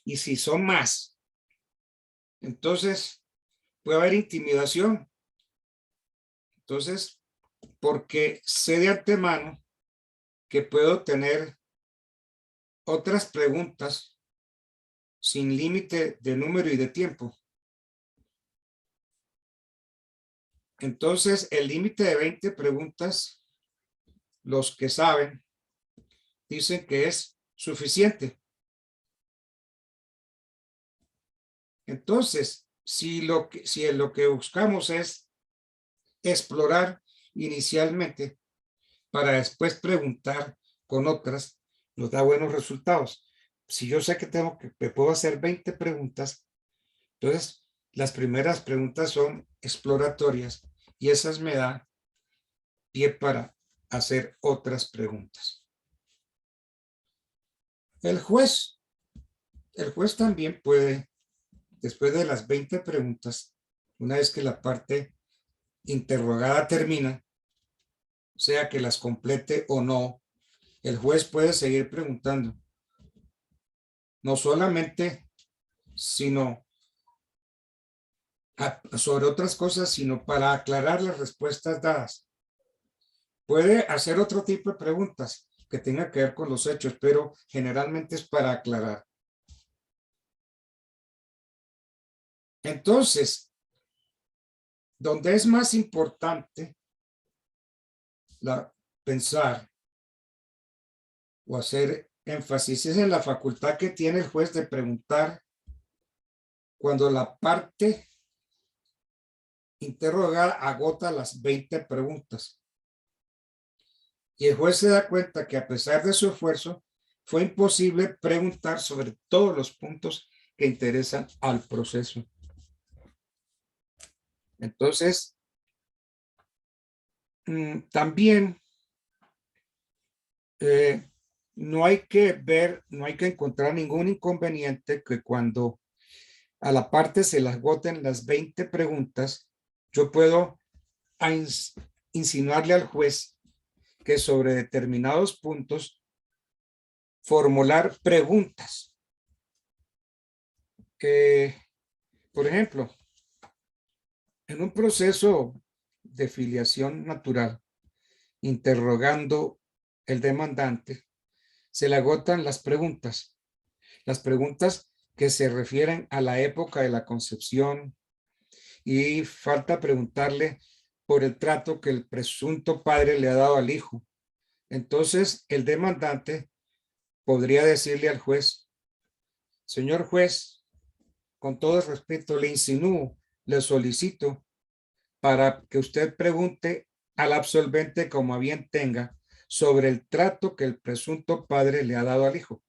y si son más, entonces puede haber intimidación. Entonces, porque sé de antemano que puedo tener otras preguntas sin límite de número y de tiempo. Entonces, el límite de 20 preguntas, los que saben, dicen que es suficiente. Entonces, si lo que buscamos es explorar inicialmente para después preguntar con otras, nos da buenos resultados. Si yo sé que me puedo hacer 20 preguntas, entonces las primeras preguntas son exploratorias y esas me dan pie para hacer otras preguntas. El juez también puede, después de las 20 preguntas, una vez que la parte interrogada termina, sea que las complete o no, el juez puede seguir preguntando. No solamente, sino sobre otras cosas, sino para aclarar las respuestas dadas. Puede hacer otro tipo de preguntas que tenga que ver con los hechos, pero generalmente es para aclarar. Entonces, donde es más importante pensar o hacer énfasis es en la facultad que tiene el juez de preguntar cuando la parte interrogada agota las 20 preguntas. Y el juez se da cuenta que a pesar de su esfuerzo, fue imposible preguntar sobre todos los puntos que interesan al proceso. Entonces, también no hay que encontrar ningún inconveniente que cuando a la parte se las agoten las 20 preguntas, yo puedo insinuarle al juez que sobre determinados puntos formular preguntas. Por ejemplo, en un proceso de filiación natural, interrogando el demandante, se le agotan las preguntas que se refieren a la época de la concepción y falta preguntarle por el trato que el presunto padre le ha dado al hijo. Entonces, el demandante podría decirle al juez: señor juez, con todo respeto le insinúo, le solicito para que usted pregunte al absolvente como a bien tenga sobre el trato que el presunto padre le ha dado al hijo.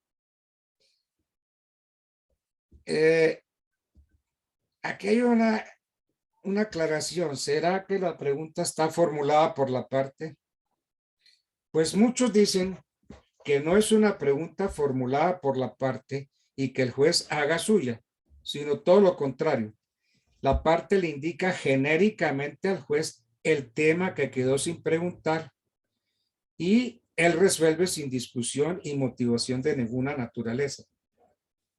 Aquí hay una aclaración. ¿Será que la pregunta está formulada por la parte? Pues muchos dicen que no es una pregunta formulada por la parte y que el juez haga suya, sino todo lo contrario. La parte le indica genéricamente al juez el tema que quedó sin preguntar y él resuelve sin discusión y motivación de ninguna naturaleza.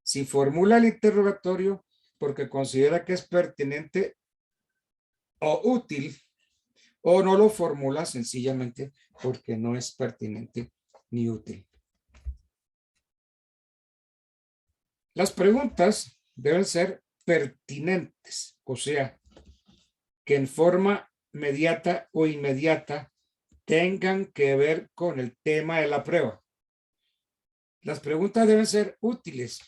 Si formula el interrogatorio porque considera que es pertinente o útil, o no lo formula sencillamente porque no es pertinente ni útil. Las preguntas deben ser pertinentes, o sea, que en forma mediata o inmediata tengan que ver con el tema de la prueba. Las preguntas deben ser útiles,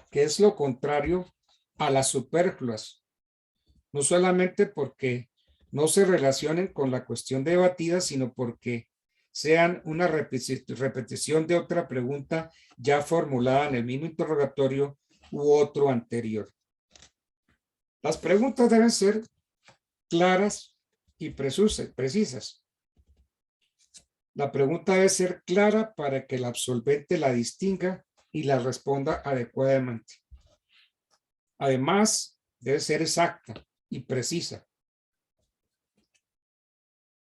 que es lo contrario a las superfluas, no solamente porque no se relacionen con la cuestión debatida, sino porque sean una repetición de otra pregunta ya formulada en el mismo interrogatorio u otro anterior. Las preguntas deben ser claras y precisas. La pregunta debe ser clara para que el absolvente la distinga y la responda adecuadamente. Además, debe ser exacta y precisa.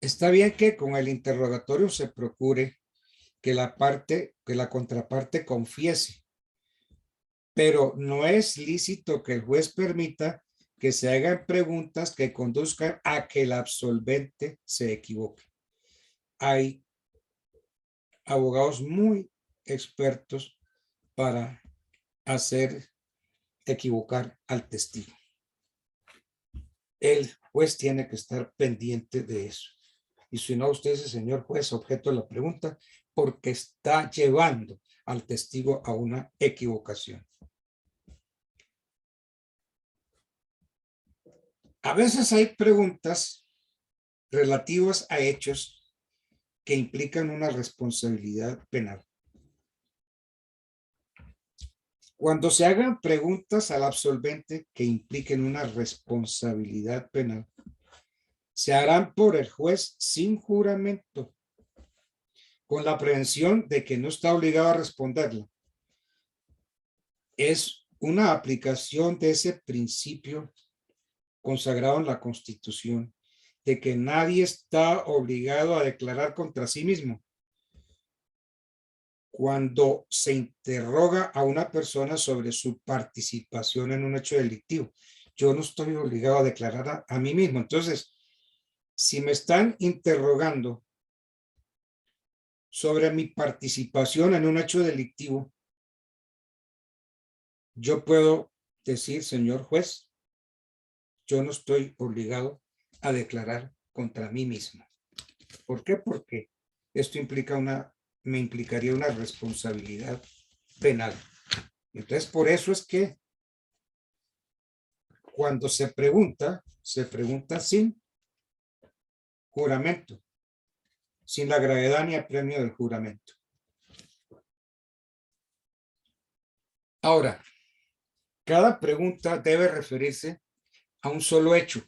Está bien que con el interrogatorio se procure que la contraparte confiese, pero no es lícito que el juez permita que se hagan preguntas que conduzcan a que el absolvente se equivoque. Hay abogados muy expertos para hacer equivocar al testigo. El juez tiene que estar pendiente de eso. Y si no, usted es, señor juez, objeto de la pregunta, porque está llevando al testigo a una equivocación. A veces hay preguntas relativas a hechos que implican una responsabilidad penal. Cuando se hagan preguntas al absolvente que impliquen una responsabilidad penal, se harán por el juez sin juramento, con la prevención de que no está obligado a responderla. Es una aplicación de ese principio consagrado en la Constitución, de que nadie está obligado a declarar contra sí mismo. Cuando se interroga a una persona sobre su participación en un hecho delictivo, yo no estoy obligado a declarar a mí mismo. Entonces, si me están interrogando sobre mi participación en un hecho delictivo, yo puedo decir, señor juez, yo no estoy obligado a declarar contra mí mismo. ¿Por qué? Porque esto me implicaría una responsabilidad penal. Entonces, por eso es que cuando se pregunta sin juramento, sin la gravedad ni apremio del juramento. Ahora, cada pregunta debe referirse a un solo hecho.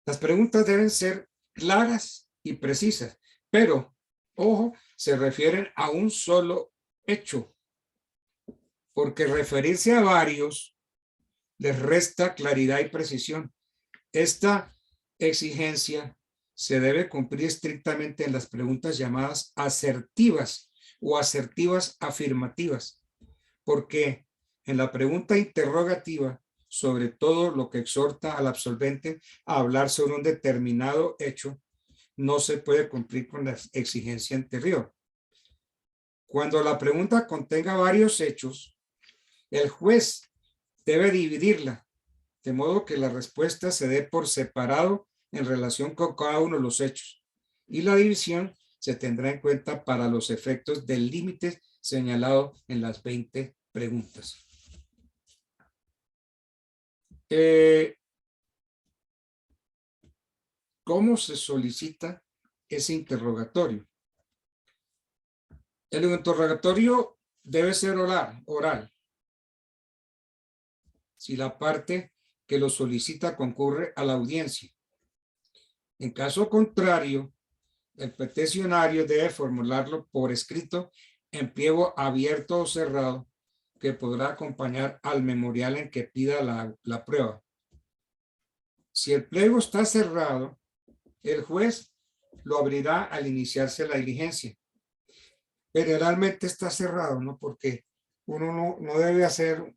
Las preguntas deben ser claras y precisas, pero, ojo, se refieren a un solo hecho, porque referirse a varios les resta claridad y precisión. Esta exigencia se debe cumplir estrictamente en las preguntas llamadas asertivas o asertivas afirmativas, porque en la pregunta interrogativa, sobre todo lo que exhorta al absolvente a hablar sobre un determinado hecho, no se puede cumplir con la exigencia anterior. Cuando la pregunta contenga varios hechos, el juez debe dividirla, de modo que la respuesta se dé por separado en relación con cada uno de los hechos, y la división se tendrá en cuenta para los efectos del límite señalado en las 20 preguntas. ¿Cómo se solicita ese interrogatorio? El interrogatorio debe ser oral. Si la parte que lo solicita concurre a la audiencia. En caso contrario, el peticionario debe formularlo por escrito en pliego abierto o cerrado, que podrá acompañar al memorial en que pida la prueba. Si el pliego está cerrado, el juez lo abrirá al iniciarse la diligencia. Pero realmente está cerrado, ¿no? Porque uno no debe hacer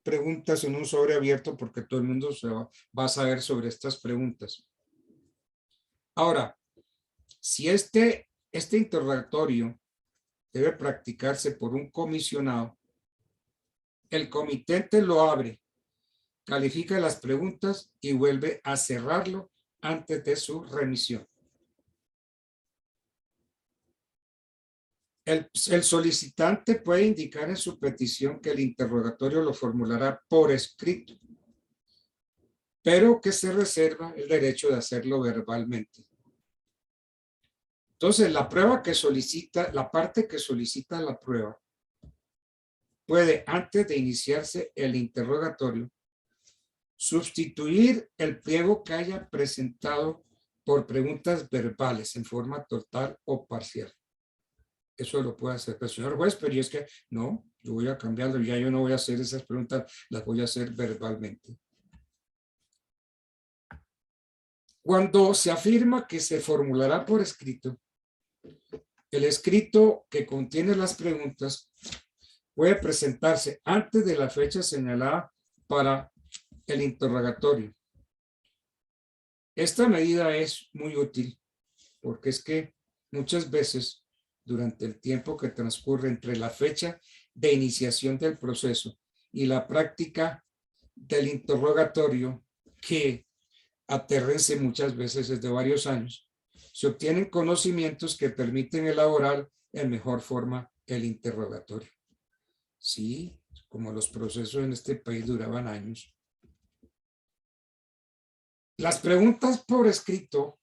preguntas en un sobre abierto porque todo el mundo va a saber sobre estas preguntas. Ahora, si este interrogatorio debe practicarse por un comisionado, el comitente lo abre, califica las preguntas y vuelve a cerrarlo antes de su remisión. El solicitante puede indicar en su petición que el interrogatorio lo formulará por escrito, pero que se reserva el derecho de hacerlo verbalmente. Entonces, la parte que solicita la prueba puede, antes de iniciarse el interrogatorio, sustituir el pliego que haya presentado por preguntas verbales en forma total o parcial. Eso lo puede hacer el señor juez, pero es que no, Yo voy a cambiarlo, ya yo no voy a hacer esas preguntas, las voy a hacer verbalmente. Cuando se afirma que se formulará por escrito, el escrito que contiene las preguntas puede presentarse antes de la fecha señalada para el interrogatorio. Esta medida es muy útil porque es que muchas veces durante el tiempo que transcurre entre la fecha de iniciación del proceso y la práctica del interrogatorio, que aterrense muchas veces desde varios años, se obtienen conocimientos que permiten elaborar en mejor forma el interrogatorio. Sí, como los procesos en este país duraban años. Las preguntas por escrito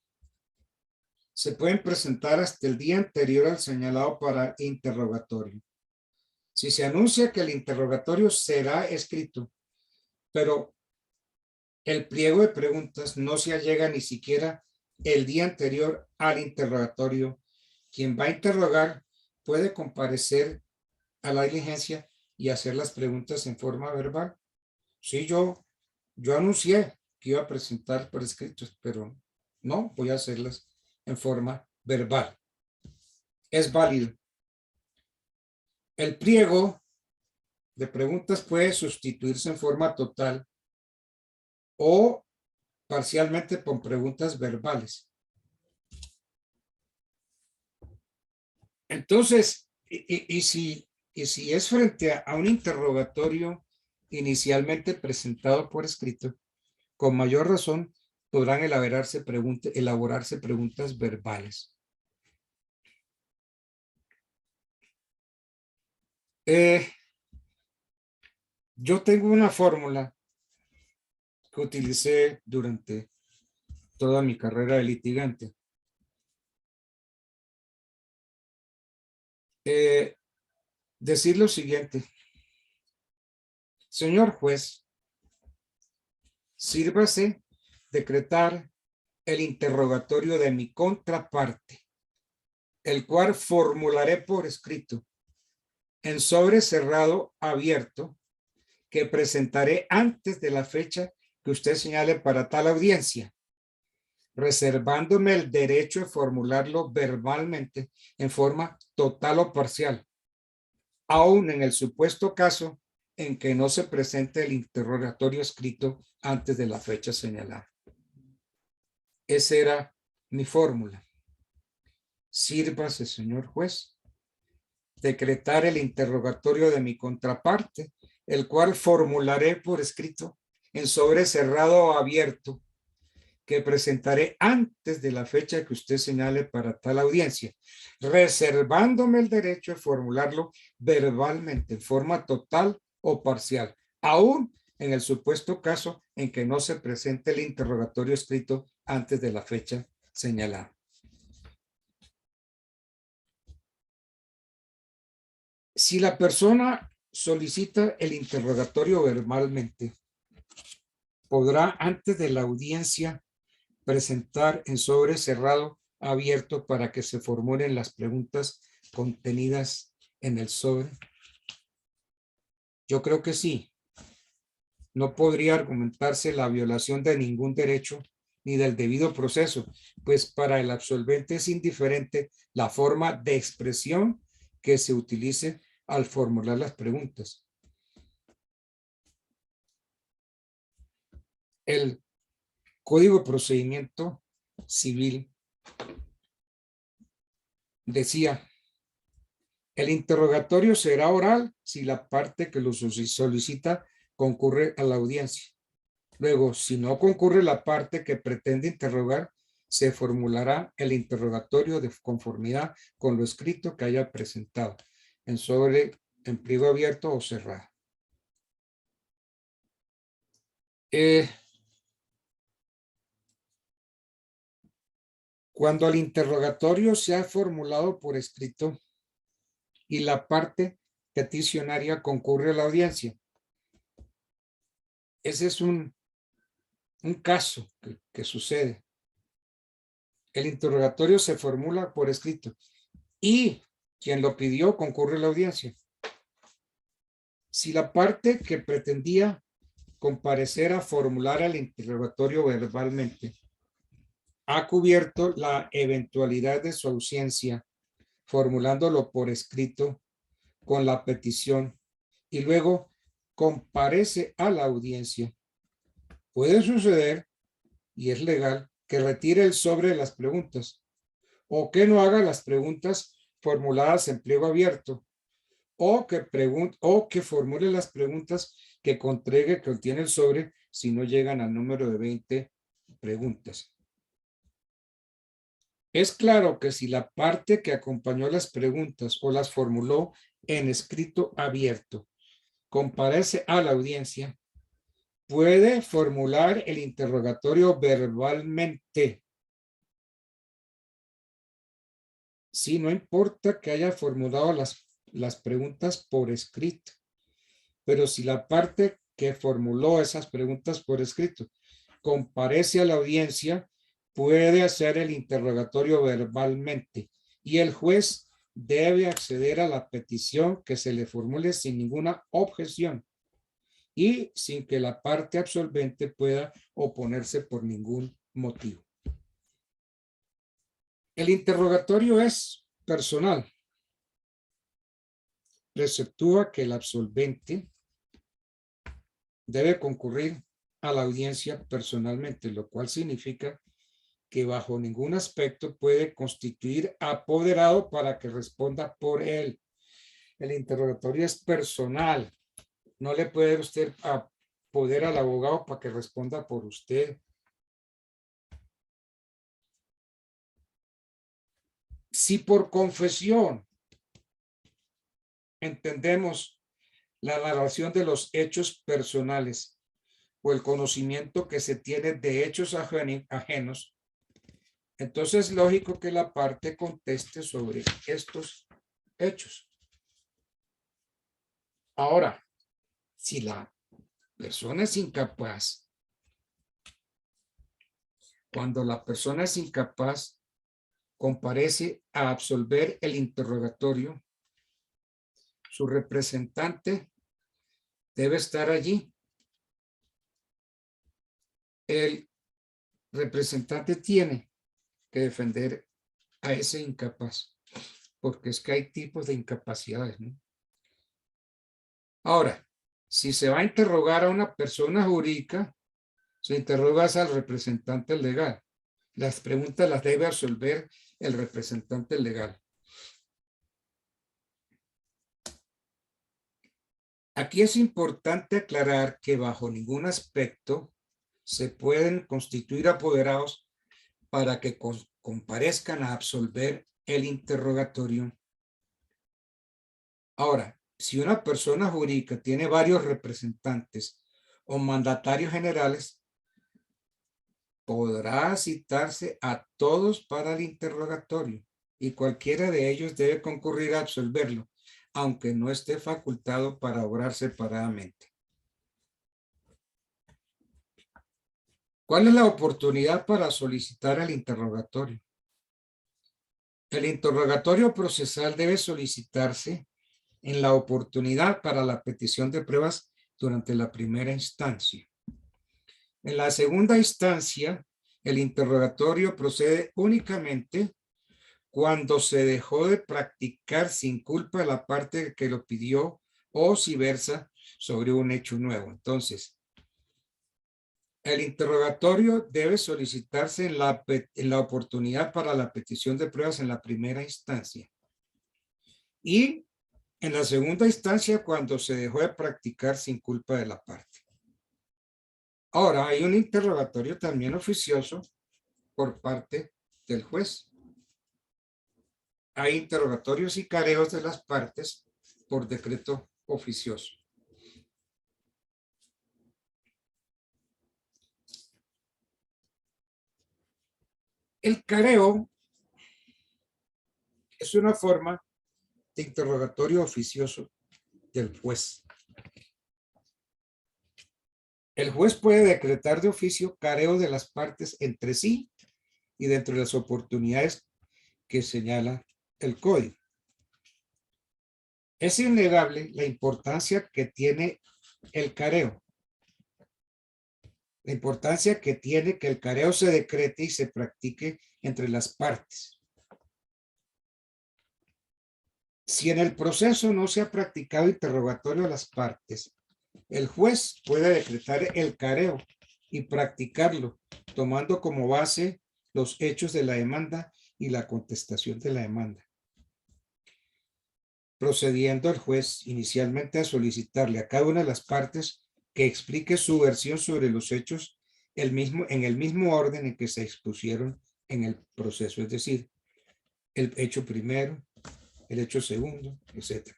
se pueden presentar hasta el día anterior al señalado para interrogatorio. Si se anuncia que el interrogatorio será escrito, pero el pliego de preguntas no se allega ni siquiera el día anterior al interrogatorio, quien va a interrogar puede comparecer a la diligencia y hacer las preguntas en forma verbal. Sí, yo anuncié que iba a presentar por escrito, pero no, voy a hacerlas en forma verbal. Es válido. El pliego de preguntas puede sustituirse en forma total o parcialmente con preguntas verbales. Entonces, y si es frente a un interrogatorio inicialmente presentado por escrito, con mayor razón podrán elaborarse preguntas verbales. Yo tengo una fórmula que utilicé durante toda mi carrera de litigante. Decir lo siguiente: señor juez, sírvase decretar el interrogatorio de mi contraparte, el cual formularé por escrito en sobre cerrado abierto, que presentaré antes de la fecha que usted señale para tal audiencia, reservándome el derecho de formularlo verbalmente en forma total o parcial, aún en el supuesto caso en que no se presente el interrogatorio escrito antes de la fecha señalada. Esa era mi fórmula. Sírvase, señor juez, decretar el interrogatorio de mi contraparte, el cual formularé por escrito en sobre cerrado o abierto, que presentaré antes de la fecha que usted señale para tal audiencia, reservándome el derecho de formularlo verbalmente en forma total o parcial, aún en el supuesto caso en que no se presente el interrogatorio escrito antes de la fecha señalada. Si la persona solicita el interrogatorio verbalmente, podrá antes de la audiencia presentar en sobre cerrado abierto para que se formulen las preguntas contenidas en el sobre. Yo creo que sí. No podría argumentarse la violación de ningún derecho ni del debido proceso, pues para el absolvente es indiferente la forma de expresión que se utilice al formular las preguntas. El Código de Procedimiento Civil decía: el interrogatorio será oral si la parte que lo solicita concurre a la audiencia. Luego, si no concurre la parte que pretende interrogar, se formulará el interrogatorio de conformidad con lo escrito que haya presentado, en sobre, en pliego abierto o cerrado. Cuando el interrogatorio se ha formulado por escrito y la parte peticionaria concurre a la audiencia, ese es un caso que sucede. El interrogatorio se formula por escrito y quien lo pidió concurre a la audiencia. Si la parte que pretendía comparecer a formular el interrogatorio verbalmente ha cubierto la eventualidad de su ausencia, formulándolo por escrito con la petición y luego comparece a la audiencia, puede suceder, y es legal, que retire el sobre de las preguntas o que no haga las preguntas formuladas en pliego abierto o que formule las preguntas que contiene el sobre si no llegan al número de 20 preguntas. Es claro que si la parte que acompañó las preguntas o las formuló en escrito abierto comparece a la audiencia, puede formular el interrogatorio verbalmente. Sí, no importa que haya formulado las preguntas por escrito, pero si la parte que formuló esas preguntas por escrito comparece a la audiencia, puede hacer el interrogatorio verbalmente y el juez debe acceder a la petición que se le formule sin ninguna objeción y sin que la parte absolvente pueda oponerse por ningún motivo. El interrogatorio es personal. Preceptúa que el absolvente debe concurrir a la audiencia personalmente, lo cual significa que bajo ningún aspecto puede constituir apoderado para que responda por él. El interrogatorio es personal. No le puede usted apoderar al abogado para que responda por usted. Si por confesión entendemos la narración de los hechos personales o el conocimiento que se tiene de hechos ajenos, entonces es lógico que la parte conteste sobre estos hechos. Ahora, si la persona es incapaz, cuando la persona es incapaz, comparece a absolver el interrogatorio, su representante debe estar allí. El representante tiene que defender a ese incapaz, porque es que hay tipos de incapacidades, ¿no? Ahora, si se va a interrogar a una persona jurídica, se interroga al representante legal. Las preguntas las debe resolver el representante legal. Aquí es importante aclarar que bajo ningún aspecto se pueden constituir apoderados para que comparezcan a absolver el interrogatorio. Ahora, si una persona jurídica tiene varios representantes o mandatarios generales, podrá citarse a todos para el interrogatorio y cualquiera de ellos debe concurrir a absolverlo, aunque no esté facultado para obrar separadamente. ¿Cuál es la oportunidad para solicitar el interrogatorio? El interrogatorio procesal debe solicitarse en la oportunidad para la petición de pruebas durante la primera instancia. En la segunda instancia, el interrogatorio procede únicamente cuando se dejó de practicar sin culpa la parte que lo pidió o si versa sobre un hecho nuevo. Entonces, el interrogatorio debe solicitarse en la oportunidad para la petición de pruebas en la primera instancia. Y en la segunda instancia, cuando se dejó de practicar sin culpa de la parte. Ahora, hay un interrogatorio también oficioso por parte del juez. Hay interrogatorios y careos de las partes por decreto oficioso. El careo es una forma de interrogatorio oficioso del juez. El juez puede decretar de oficio careo de las partes entre sí y dentro de las oportunidades que señala el código. Es innegable la importancia que tiene el careo. La importancia que tiene que el careo se decrete y se practique entre las partes. Si en el proceso no se ha practicado interrogatorio a las partes, el juez puede decretar el careo y practicarlo, tomando como base los hechos de la demanda y la contestación de la demanda. Procediendo el juez inicialmente a solicitarle a cada una de las partes que explique su versión sobre los hechos en el mismo orden en que se expusieron en el proceso, es decir, el hecho primero, el hecho segundo, etc.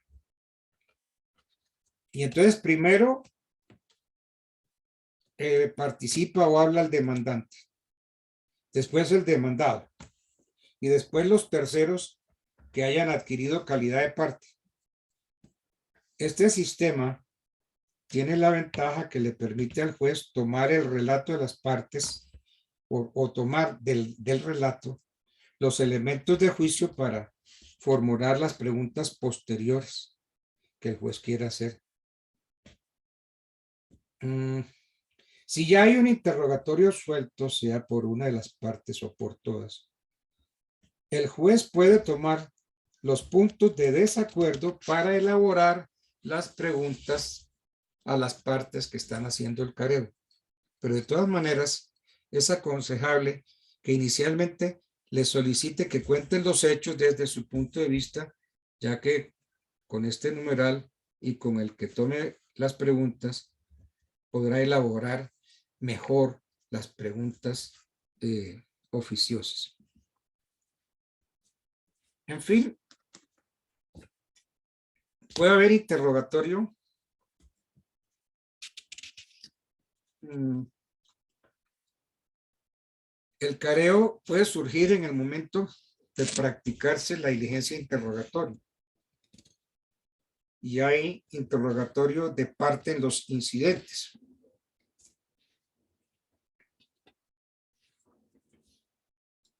Y entonces primero participa o habla el demandante, después el demandado y después los terceros que hayan adquirido calidad de parte. Este sistema tiene la ventaja que le permite al juez tomar el relato de las partes o tomar del relato los elementos de juicio para formular las preguntas posteriores que el juez quiera hacer. Si ya hay un interrogatorio suelto, sea por una de las partes o por todas, el juez puede tomar los puntos de desacuerdo para elaborar las preguntas a las partes que están haciendo el careo. Pero de todas maneras, es aconsejable que inicialmente le solicite que cuenten los hechos desde su punto de vista, ya que con este numeral y con el que tome las preguntas, podrá elaborar mejor las preguntas oficiosas. En fin, puede haber interrogatorio. El careo puede surgir en el momento de practicarse la diligencia de interrogatorio. Y hay interrogatorio de parte en los incidentes.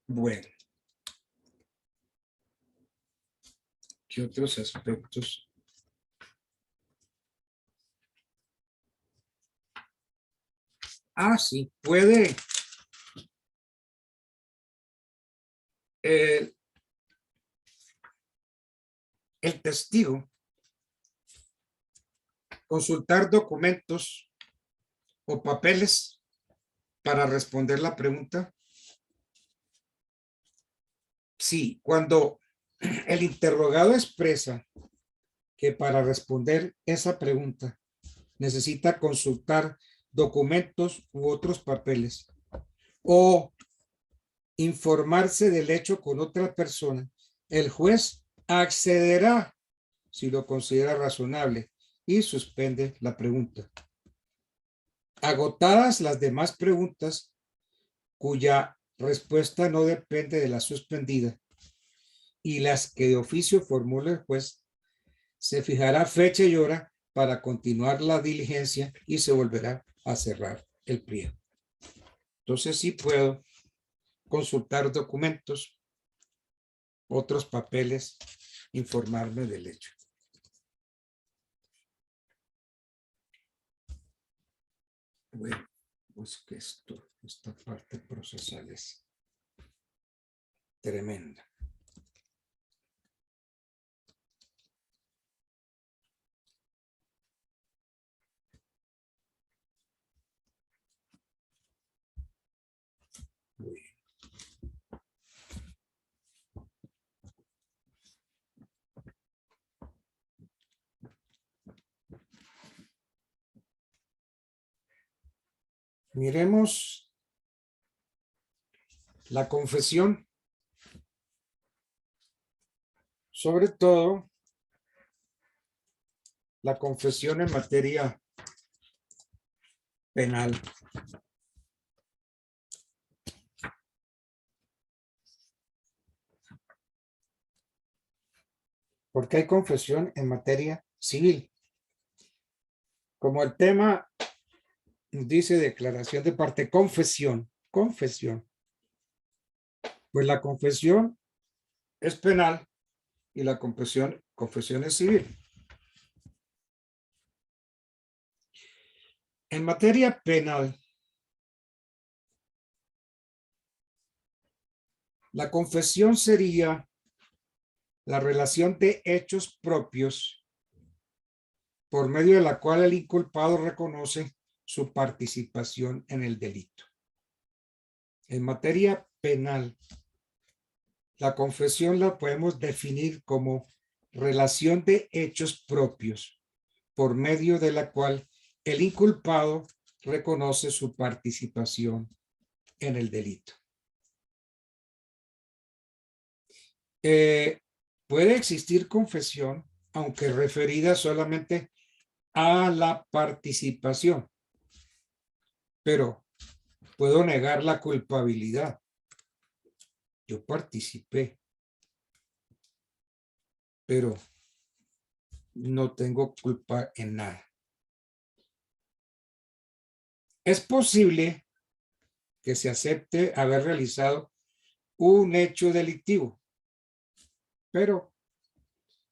Bueno. ¿Qué otros aspectos? Sí, puede. El testigo consultar documentos o papeles para responder la pregunta. Sí, cuando el interrogado expresa que para responder esa pregunta necesita consultar documentos u otros papeles o informarse del hecho con otra persona, el juez accederá si lo considera razonable y suspende la pregunta. Agotadas las demás preguntas cuya respuesta no depende de la suspendida y las que de oficio formule el juez, se fijará fecha y hora para continuar la diligencia y se volverá a cerrar el pliego. Entonces sí puedo consultar documentos, otros papeles, informarme del hecho. Bueno, pues que esta parte procesal es tremenda. Muy bien. Miremos la confesión, sobre todo la confesión en materia penal. Porque hay confesión en materia civil. Como el tema dice declaración de parte, confesión. Pues la confesión es penal y la confesión es civil. En materia penal, la confesión sería la relación de hechos propios por medio de la cual el inculpado reconoce su participación en el delito. En materia penal, la confesión la podemos definir como relación de hechos propios por medio de la cual el inculpado reconoce su participación en el delito. Puede existir confesión, aunque referida solamente a la participación, pero puedo negar la culpabilidad. Yo participé, pero no tengo culpa en nada. Es posible que se acepte haber realizado un hecho delictivo, pero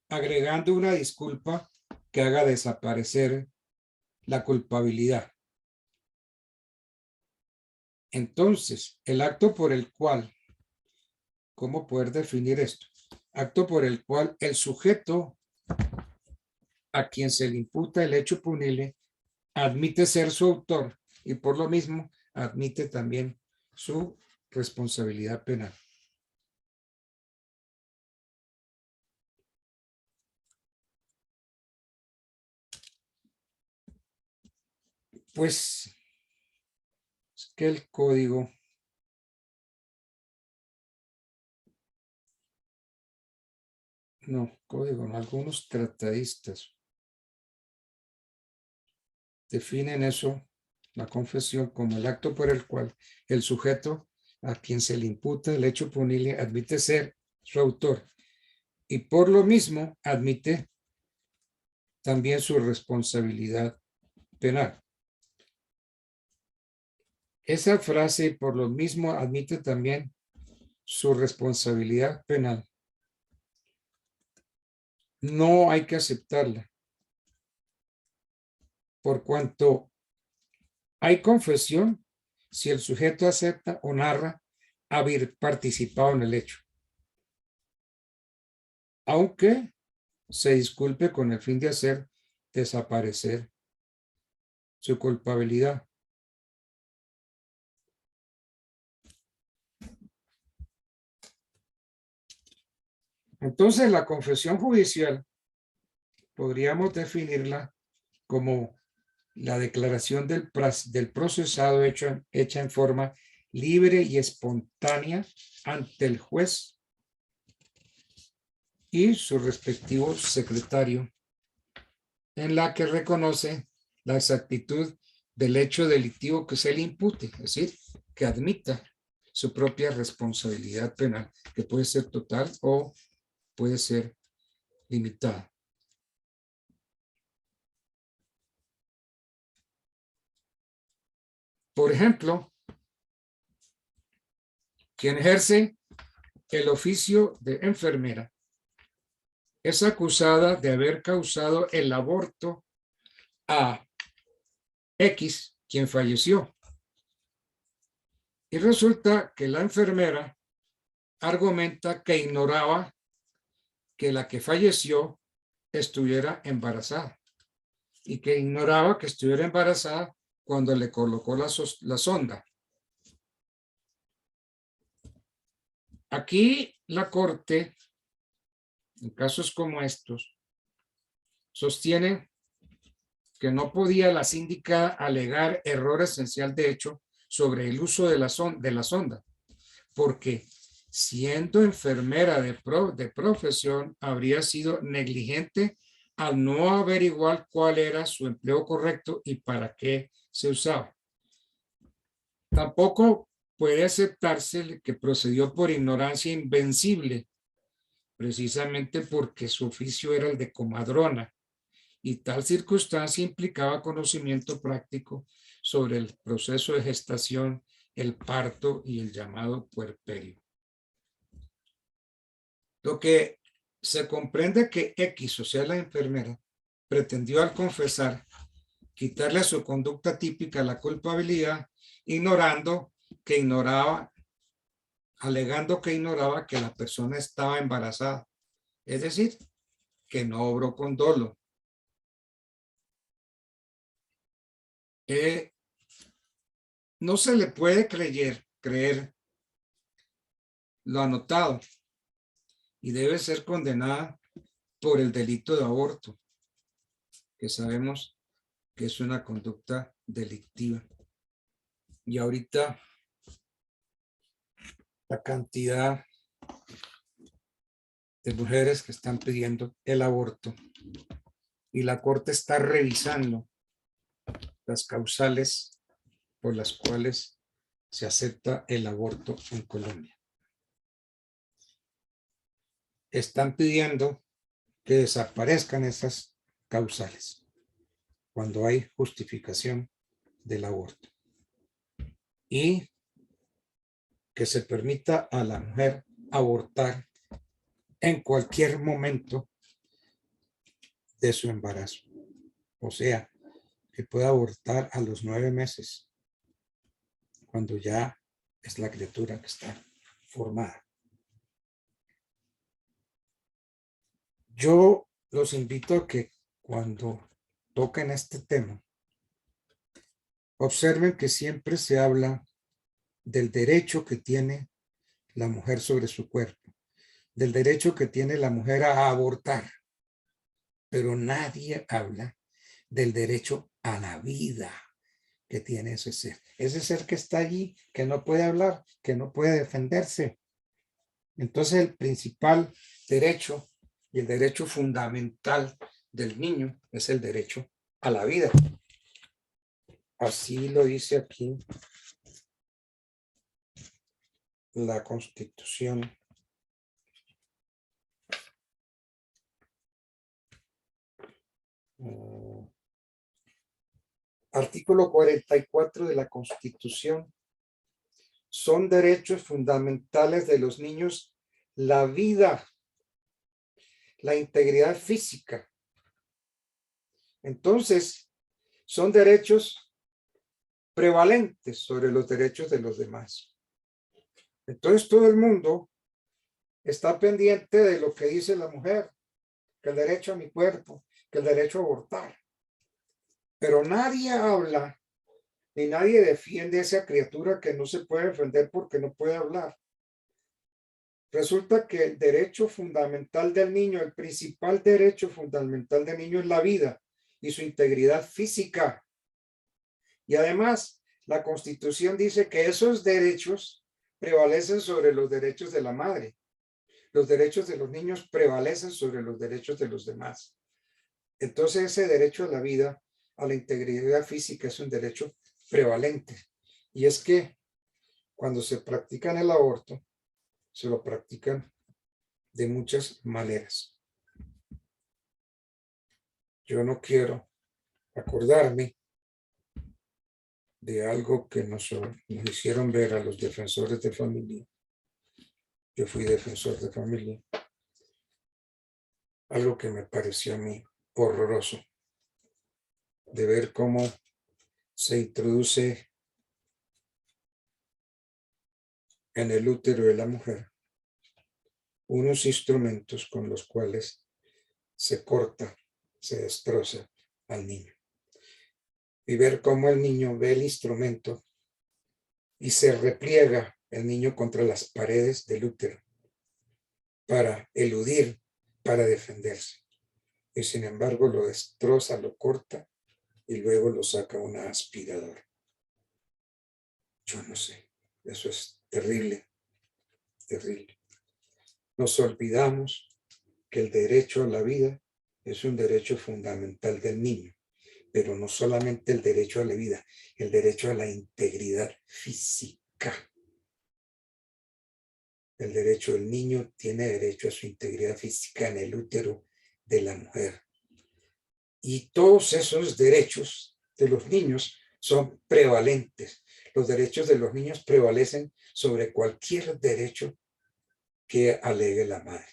agregando una disculpa que haga desaparecer la culpabilidad. Entonces, el acto por el cual, ¿cómo poder definir esto? Acto por el cual el sujeto a quien se le imputa el hecho punible admite ser su autor y por lo mismo admite también su responsabilidad penal. Pues es que el código no, algunos tratadistas definen eso, la confesión, como el acto por el cual el sujeto a quien se le imputa el hecho punible admite ser su autor y por lo mismo admite también su responsabilidad penal. Esa frase, por lo mismo, admite también su responsabilidad penal. No hay que aceptarla, por cuanto hay confesión si el sujeto acepta o narra haber participado en el hecho, aunque se disculpe con el fin de hacer desaparecer su culpabilidad. Entonces, la confesión judicial podríamos definirla como la declaración del procesado hecha en forma libre y espontánea ante el juez y su respectivo secretario, en la que reconoce la exactitud del hecho delictivo que se le impute, es decir, que admita su propia responsabilidad penal, que puede ser total o puede ser limitada. Por ejemplo, quien ejerce el oficio de enfermera es acusada de haber causado el aborto a X, quien falleció. Y resulta que la enfermera argumenta que ignoraba que la que falleció estuviera embarazada y que ignoraba que estuviera embarazada cuando le colocó la sonda. Aquí la corte, en casos como estos, sostiene que no podía la síndica alegar error esencial de hecho sobre el uso de la sonda, porque siendo enfermera de profesión habría sido negligente al no averiguar cuál era su empleo correcto y para qué se usaba. Tampoco puede aceptarse que procedió por ignorancia invencible, precisamente porque su oficio era el de comadrona y tal circunstancia implicaba conocimiento práctico sobre el proceso de gestación, el parto y el llamado puerperio. Lo que se comprende que X, o sea, la enfermera, pretendió al confesar quitarle a su conducta típica la culpabilidad, alegando que ignoraba que la persona estaba embarazada. Es decir, que no obró con dolo. No se le puede creer lo anotado y debe ser condenada por el delito de aborto, que sabemos que es una conducta delictiva. Y ahorita la cantidad de mujeres que están pidiendo el aborto y la Corte está revisando las causales por las cuales se acepta el aborto en Colombia. Están pidiendo que desaparezcan esas causales cuando hay justificación del aborto y que se permita a la mujer abortar en cualquier momento de su embarazo. O sea, que pueda abortar a los 9 meses, cuando ya es la criatura que está formada. Yo los invito a que cuando toquen este tema, observen que siempre se habla del derecho que tiene la mujer sobre su cuerpo, del derecho que tiene la mujer a abortar, pero nadie habla del derecho a la vida que tiene ese ser que está allí, que no puede hablar, que no puede defenderse. Entonces el principal derecho y el derecho fundamental del niño es el derecho a la vida. Así lo dice aquí la Constitución. Artículo 44 de la Constitución. Son derechos fundamentales de los niños la vida, la integridad física. Entonces, son derechos prevalentes sobre los derechos de los demás. Entonces, todo el mundo está pendiente de lo que dice la mujer, que el derecho a mi cuerpo, que el derecho a abortar. Pero nadie habla ni nadie defiende a esa criatura que no se puede defender porque no puede hablar. Resulta que el derecho fundamental del niño, el principal derecho fundamental del niño es la vida y su integridad física. Y además, la Constitución dice que esos derechos prevalecen sobre los derechos de la madre. Los derechos de los niños prevalecen sobre los derechos de los demás. Entonces, ese derecho a la vida, a la integridad física, es un derecho prevalente. Y es que cuando se practican el aborto, se lo practican de muchas maneras. Yo no quiero acordarme de algo que nos hicieron ver a los defensores de familia. Yo fui defensor de familia. Algo que me pareció a mí horroroso, de ver cómo se introduce en el útero de la mujer unos instrumentos con los cuales se corta, se destroza al niño. Y ver cómo el niño ve el instrumento y se repliega el niño contra las paredes del útero para eludir, para defenderse. Y sin embargo lo destroza, lo corta y luego lo saca una aspiradora. Yo no sé, eso es terrible, terrible. Nos olvidamos que el derecho a la vida es un derecho fundamental del niño, pero no solamente el derecho a la vida, el derecho a la integridad física. El derecho del niño tiene derecho a su integridad física en el útero de la mujer. Y todos esos derechos de los niños son prevalentes. Los derechos de los niños prevalecen sobre cualquier derecho que alegue la madre.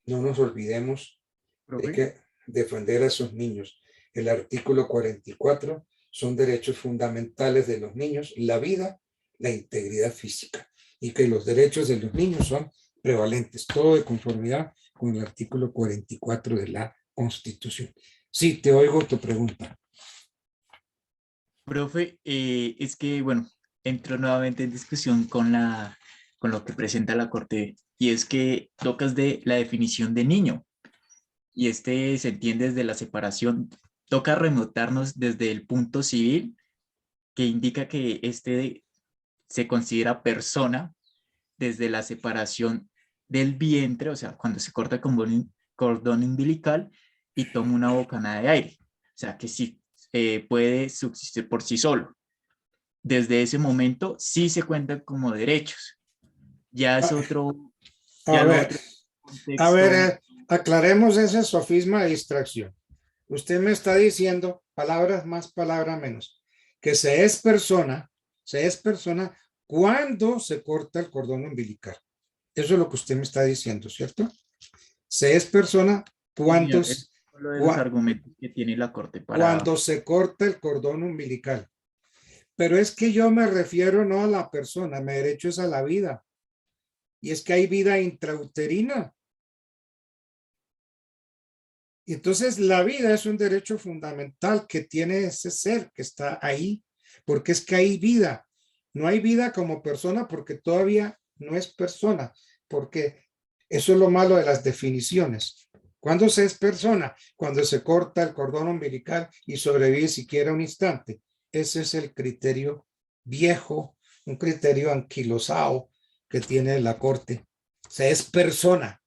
No nos olvidemos de que defender a esos niños el artículo 44, son derechos fundamentales de los niños, la vida, la integridad física, y que los derechos de los niños son prevalentes, todo de conformidad con el artículo 44 de la Constitución. Sí, te oigo tu pregunta. Profe, es que, bueno, entro nuevamente en discusión con lo que presenta la Corte, y es que tocas de la definición de niño, y este se entiende desde la separación, toca remontarnos desde el punto civil, que indica que este se considera persona desde la separación del vientre, o sea, cuando se corta el cordón umbilical y toma una bocanada de aire, o sea, que sí puede subsistir por sí solo. Desde ese momento sí se cuentan como derechos. Ya es otro, A ya lo ver, otro a ver, contexto. aclaremos ese sofisma de distracción. Usted me está diciendo palabras más, palabras menos, que se es persona cuando se corta el cordón umbilical. Eso es lo que usted me está diciendo, ¿cierto? Se es persona Sí, señor, cuando, es uno de los argumentos que tiene la Corte para... cuando se corta el cordón umbilical. Pero es que yo me refiero no a la persona, mi derecho es a la vida. Y es que hay vida intrauterina. Y entonces la vida es un derecho fundamental que tiene ese ser que está ahí, porque es que hay vida. No hay vida como persona porque todavía no es persona, porque eso es lo malo de las definiciones. ¿Cuándo se es persona? Cuando se corta el cordón umbilical y sobrevive siquiera un instante. Ese es el criterio viejo, un criterio anquilosado que tiene la Corte. Se es persona.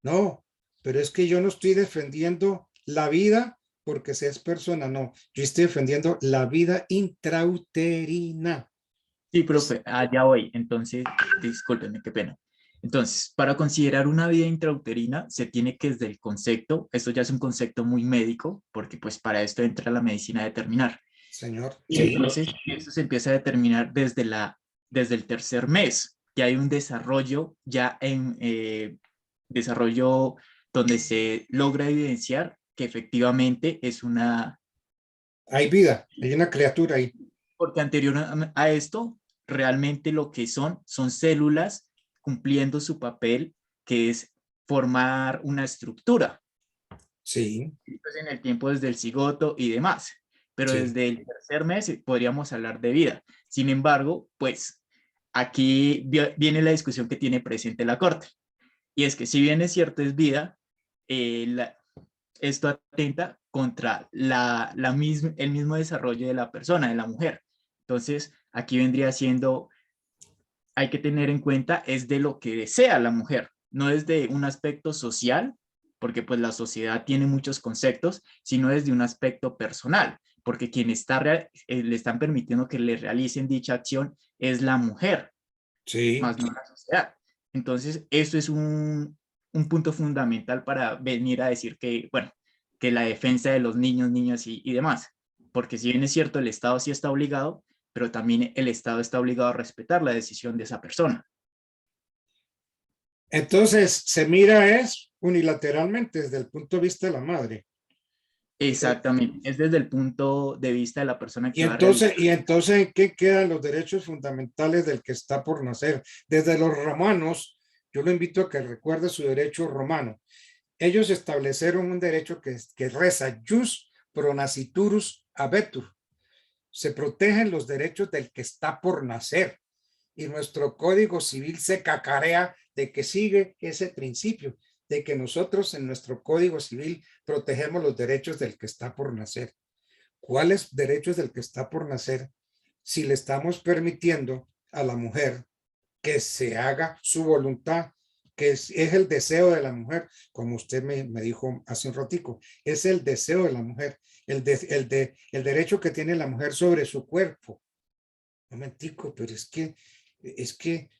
No, pero es que yo no estoy defendiendo la vida porque se es persona, no. Yo estoy defendiendo la vida intrauterina. Sí, profe, allá voy. Entonces, discúlpenme, qué pena. Entonces, para considerar una vida intrauterina, se tiene que desde el concepto, esto ya es un concepto muy médico, porque pues para esto entra la medicina a determinar. Señor, Y sí. entonces, esto se empieza a determinar desde el tercer mes, que hay un desarrollo ya en desarrollo donde se logra evidenciar que efectivamente es una... Hay vida, hay una criatura ahí. Porque anterior a esto, realmente lo que son células cumpliendo su papel, que es formar una estructura. Sí, Pues en el tiempo desde el cigoto y demás. Pero sí. desde el tercer mes podríamos hablar de vida. Sin embargo, pues aquí viene la discusión que tiene presente la Corte. Y es que si bien es cierto es vida, esto atenta contra el mismo desarrollo de la persona, de la mujer. Entonces, aquí vendría siendo, hay que tener en cuenta, es de lo que desea la mujer, no es de un aspecto social, porque pues la sociedad tiene muchos conceptos, sino desde un aspecto personal, porque quien le están permitiendo que le realicen dicha acción es la mujer, Sí. más no la sociedad. Entonces, eso es un punto fundamental para venir a decir que, bueno, que la defensa de los niños, niñas y demás. Porque si bien es cierto, el Estado sí está obligado, pero también el Estado está obligado a respetar la decisión de esa persona. Entonces, se mira es unilateralmente desde el punto de vista de la madre. Exactamente, es desde el punto de vista de la persona Y que va a realizar. entonces, ¿en qué quedan los derechos fundamentales del que está por nacer? Desde los romanos, yo lo invito a que recuerde su derecho romano. Ellos establecieron un derecho que reza jus pro nasciturus habetur. Se protegen los derechos del que está por nacer. Y nuestro Código Civil se cacarea de que sigue ese principio, de que nosotros en nuestro Código Civil protegemos los derechos del que está por nacer. ¿Cuáles derechos del que está por nacer si le estamos permitiendo a la mujer que se haga su voluntad, que es el deseo de la mujer, como usted me dijo hace un ratico, es el deseo de la mujer, el derecho que tiene la mujer sobre su cuerpo? Un momentico, pero es que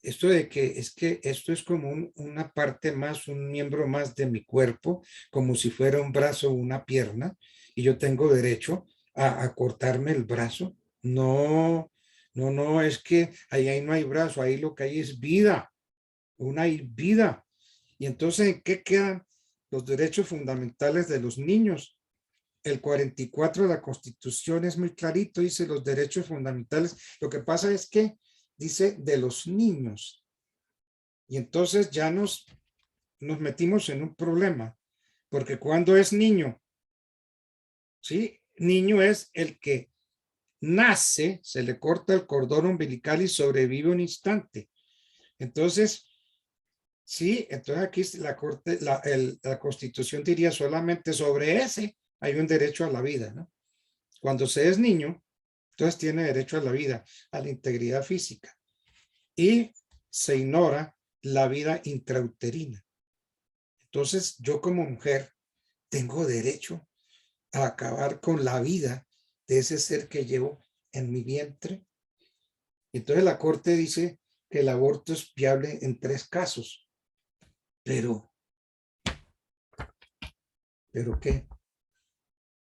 esto de que es que esto es como una parte más, un miembro más de mi cuerpo, como si fuera un brazo o una pierna, y yo tengo derecho a cortarme el brazo. No, no, no, es que ahí no hay brazo, ahí lo que hay es vida, una vida. Y entonces, ¿en qué quedan los derechos fundamentales de los niños? el 44 de la Constitución es muy clarito, dice los derechos fundamentales. Lo que pasa es que dice de los niños. Y entonces ya nos metimos en un problema, porque cuando es niño, ¿sí? Niño es el que nace, se le corta el cordón umbilical y sobrevive un instante. Entonces, sí, entonces aquí la Constitución diría solamente sobre ese hay un derecho a la vida, ¿no? Cuando se es niño, entonces tiene derecho a la vida, a la integridad física. Y se ignora la vida intrauterina. Entonces, yo como mujer tengo derecho a acabar con la vida de ese ser que llevo en mi vientre. Entonces la Corte dice que el aborto es viable en 3 casos. ¿Pero qué?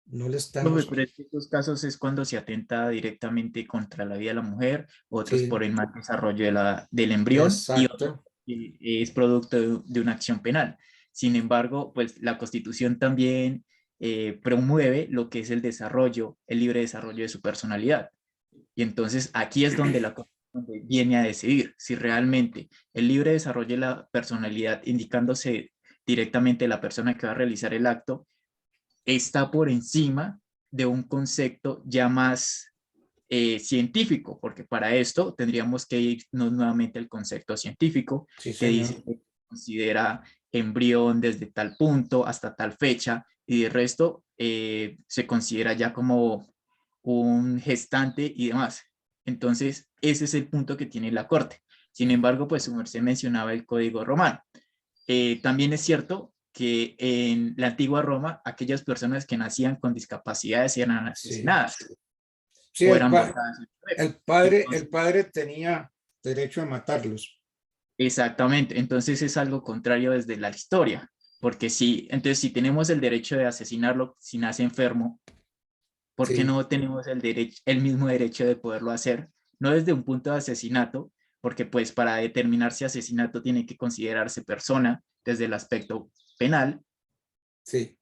No le estamos... Pero en estos casos es cuando se atenta directamente contra la vida de la mujer, otros Sí. por el mal desarrollo del embrión y otros Exacto. es producto de una acción penal. Sin embargo, pues la Constitución también promueve lo que es el desarrollo, el libre desarrollo de su personalidad. Y entonces aquí es donde la Constitución viene a decidir si realmente el libre desarrollo de la personalidad, indicándose directamente la persona que va a realizar el acto, está por encima de un concepto ya más científico, porque para esto tendríamos que irnos nuevamente al concepto científico, Sí, que señor. dice que considera embrión desde tal punto hasta tal fecha, y de resto se considera ya como un gestante y demás. Entonces, ese es el punto que tiene la Corte. Sin embargo, pues su merced mencionaba el Código Romano. También es cierto que en la antigua Roma, aquellas personas que nacían con discapacidades eran Sí. asesinadas Sí, o eran botadas. el padre tenía derecho a matarlos. Exactamente, entonces es algo contrario desde la historia, porque si, entonces si tenemos el derecho de asesinarlo si nace enfermo, ¿por qué Sí, no tenemos el mismo derecho de poderlo hacer? No desde un punto de asesinato, porque pues para determinar si asesinato tiene que considerarse persona desde el aspecto penal, sí.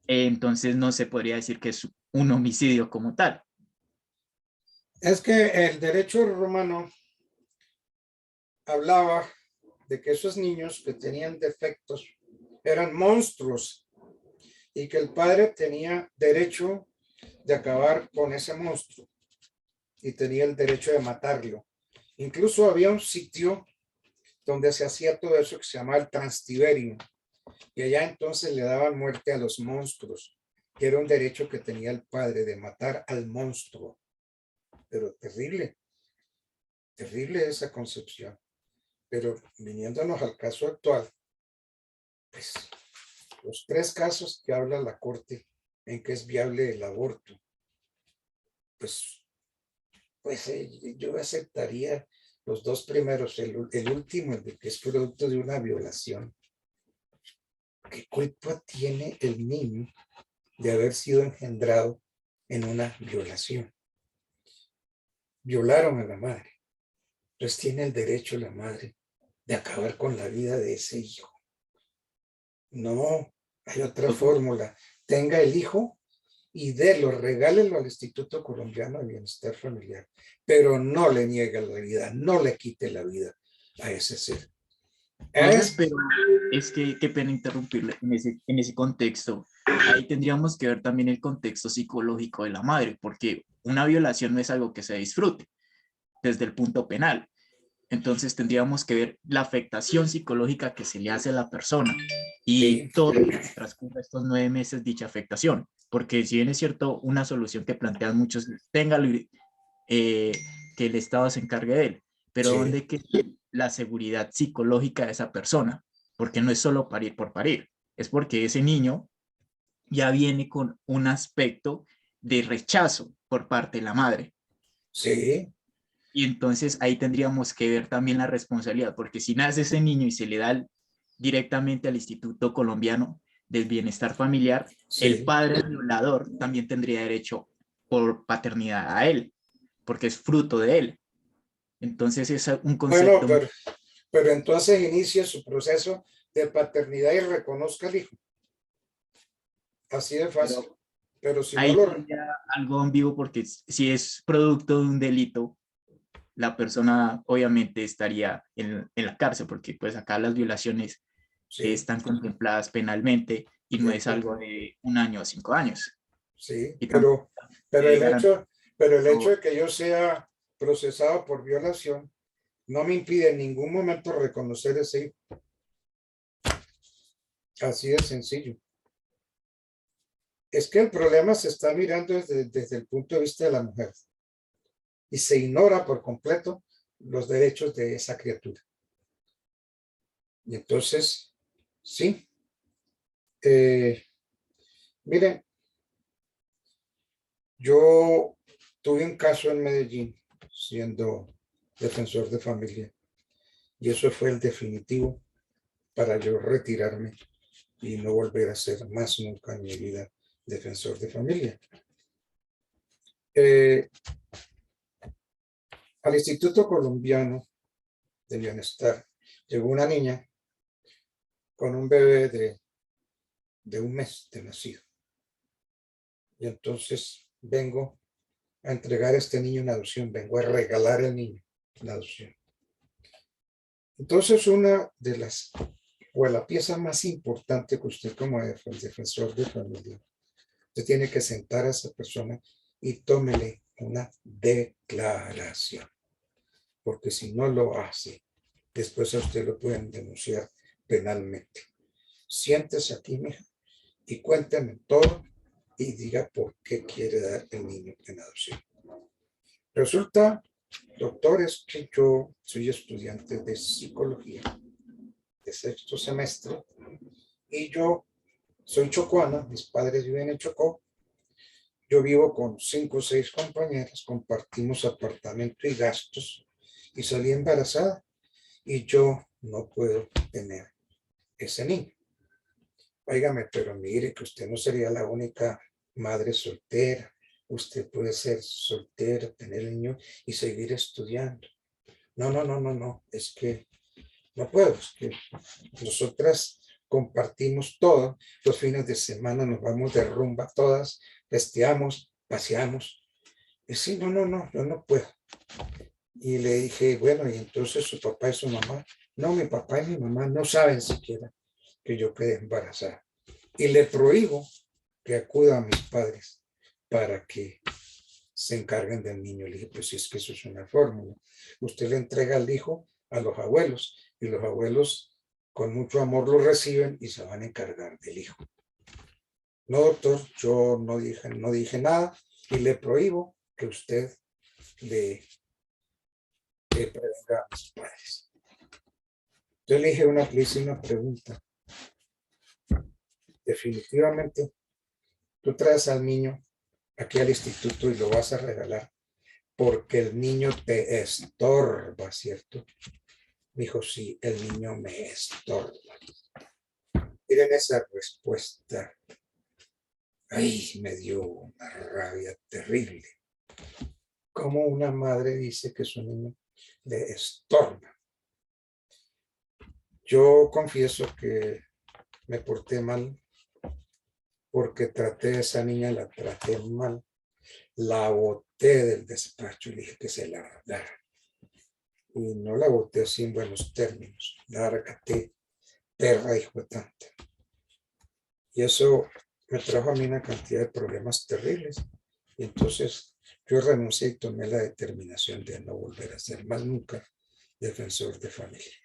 entonces no se podría decir que es un homicidio como tal. Es que el derecho romano hablaba de que esos niños que tenían defectos eran monstruos y que el padre tenía derecho de acabar con ese monstruo y tenía el derecho de matarlo. Incluso había un sitio donde se hacía todo eso que se llamaba el Transtiberio, y allá entonces le daban muerte a los monstruos, que era un derecho que tenía el padre de matar al monstruo. Pero terrible, terrible esa concepción. Pero viniéndonos al caso actual, pues los 3 casos que habla la Corte en que es viable el aborto, pues yo aceptaría los 2 primeros, el último, el de que es producto de una violación. ¿Qué culpa tiene el niño de haber sido engendrado en una violación? Violaron a la madre, pues tiene el derecho la madre de acabar con la vida de ese hijo. No, hay otra fórmula. Tenga el hijo y regálelo al Instituto Colombiano de Bienestar Familiar, pero no le niegue la vida, no le quite la vida a ese ser. Pero es que qué pena interrumpirle en ese contexto. Ahí tendríamos que ver también el contexto psicológico de la madre, porque una violación no es algo que se disfrute desde el punto penal. Entonces tendríamos que ver la afectación psicológica que se le hace a la persona y Sí, todo lo que transcurre estos 9 meses dicha afectación. Porque si bien es cierto, una solución que plantean muchos, téngalo, que el Estado se encargue de él, pero sí, ¿dónde queda la seguridad psicológica de esa persona? Porque no es solo parir por parir, es porque ese niño ya viene con un aspecto de rechazo por parte de la madre. sí, Y entonces ahí tendríamos que ver también la responsabilidad, porque si nace ese niño y se le da directamente al Instituto Colombiano del Bienestar Familiar, el sí. padre violador también tendría derecho por paternidad a él, porque es fruto de él. Entonces es un Bueno, concepto. pero entonces inicia su proceso de paternidad y reconozca al hijo. Así de fácil. Pero si no ahí lo... sería algo ambiguo porque si es producto de un delito, la persona obviamente estaría en la cárcel, porque pues acá las violaciones Sí, están contempladas penalmente y no de es acuerdo. algo de 1 año a 5 años. Sí, Y tampoco pero debe garantizar. el hecho de que yo sea procesado por violación no me impide en ningún momento reconocer ese hijo. Así de sencillo. Es que el problema se está mirando desde el punto de vista de la mujer y se ignora por completo los derechos de esa criatura. Y entonces, sí, miren, yo tuve un caso en Medellín siendo defensor de familia y eso fue el definitivo para yo retirarme y no volver a ser más nunca en mi vida defensor de familia. Al Instituto Colombiano de Bienestar llegó una niña con un bebé de 1 mes de nacido. Y entonces vengo a entregar a este niño en adopción, vengo a regalar el niño en adopción. Entonces una de las, o la pieza más importante que usted como defensor de familia, usted tiene que sentar a esa persona y tómele una declaración. Porque si no lo hace, después a usted lo pueden denunciar penalmente. Siéntese aquí, mija, y cuénteme todo y diga por qué quiere dar el niño en adopción. Resulta, doctores, que yo soy estudiante de psicología de 6º semestre y yo soy chocuana, mis padres viven en Chocó, yo vivo con 5 o 6 compañeras, compartimos apartamento y gastos y salí embarazada y yo no puedo tener ese niño. Óigame, pero mire que usted no sería la única madre soltera. Usted puede ser soltera, tener niño y seguir estudiando. No. Es que no puedo. Es que nosotras compartimos todo. Los fines de semana nos vamos de rumba todas, festeamos, paseamos. Y sí, no, yo no puedo. Y le dije, bueno, y entonces su papá y su mamá. No, mi papá y mi mamá no saben siquiera que yo quedé embarazada. Y le prohíbo que acuda a mis padres para que se encarguen del niño. Le dije, pues si es que eso es una fórmula. Usted le entrega al hijo a los abuelos y los abuelos con mucho amor lo reciben y se van a encargar del hijo. No, doctor, yo no dije nada y le prohíbo que usted le prevenga a mis padres. Yo le hice una pregunta. Definitivamente, tú traes al niño aquí al instituto y lo vas a regalar porque el niño te estorba, ¿cierto? Dijo, sí, el niño me estorba. Miren esa respuesta. Ay, me dio una rabia terrible. Como una madre dice que su niño le estorba. Yo confieso que me porté mal porque traté a esa niña, la traté mal. La boté del despacho y le dije que se largara. Y no la boté así en buenos términos. Lárgate, perra hijo de tanta. Y eso me trajo a mí una cantidad de problemas terribles. Y entonces yo renuncié y tomé la determinación de no volver a ser más nunca defensor de familia.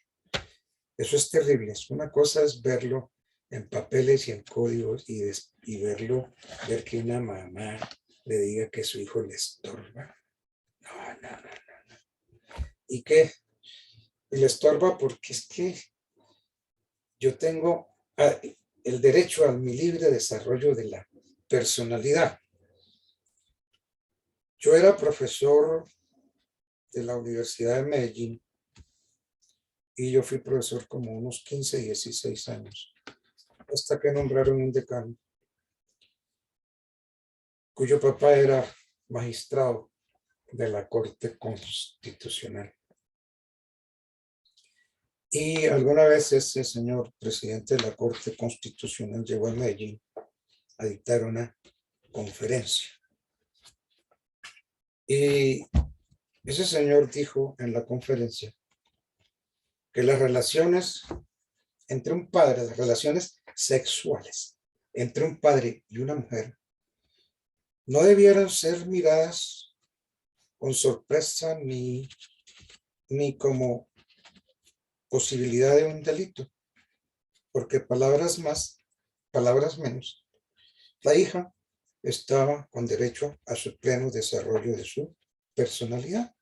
Eso es terrible. Una cosa es verlo en papeles y en códigos y ver que una mamá le diga que su hijo le estorba. No. ¿Y qué? Y le estorba porque es que yo tengo el derecho a mi libre desarrollo de la personalidad. Yo era profesor de la Universidad de Medellín y yo fui profesor como unos 15, 16 años, hasta que nombraron un decano, cuyo papá era magistrado de la Corte Constitucional. Y alguna vez ese señor presidente de la Corte Constitucional llegó a Medellín a dictar una conferencia. Y ese señor dijo en la conferencia que las relaciones entre un padre, las relaciones sexuales entre un padre y una mujer, no debieran ser miradas con sorpresa ni como posibilidad de un delito, porque palabras más, palabras menos, la hija estaba con derecho a su pleno desarrollo de su personalidad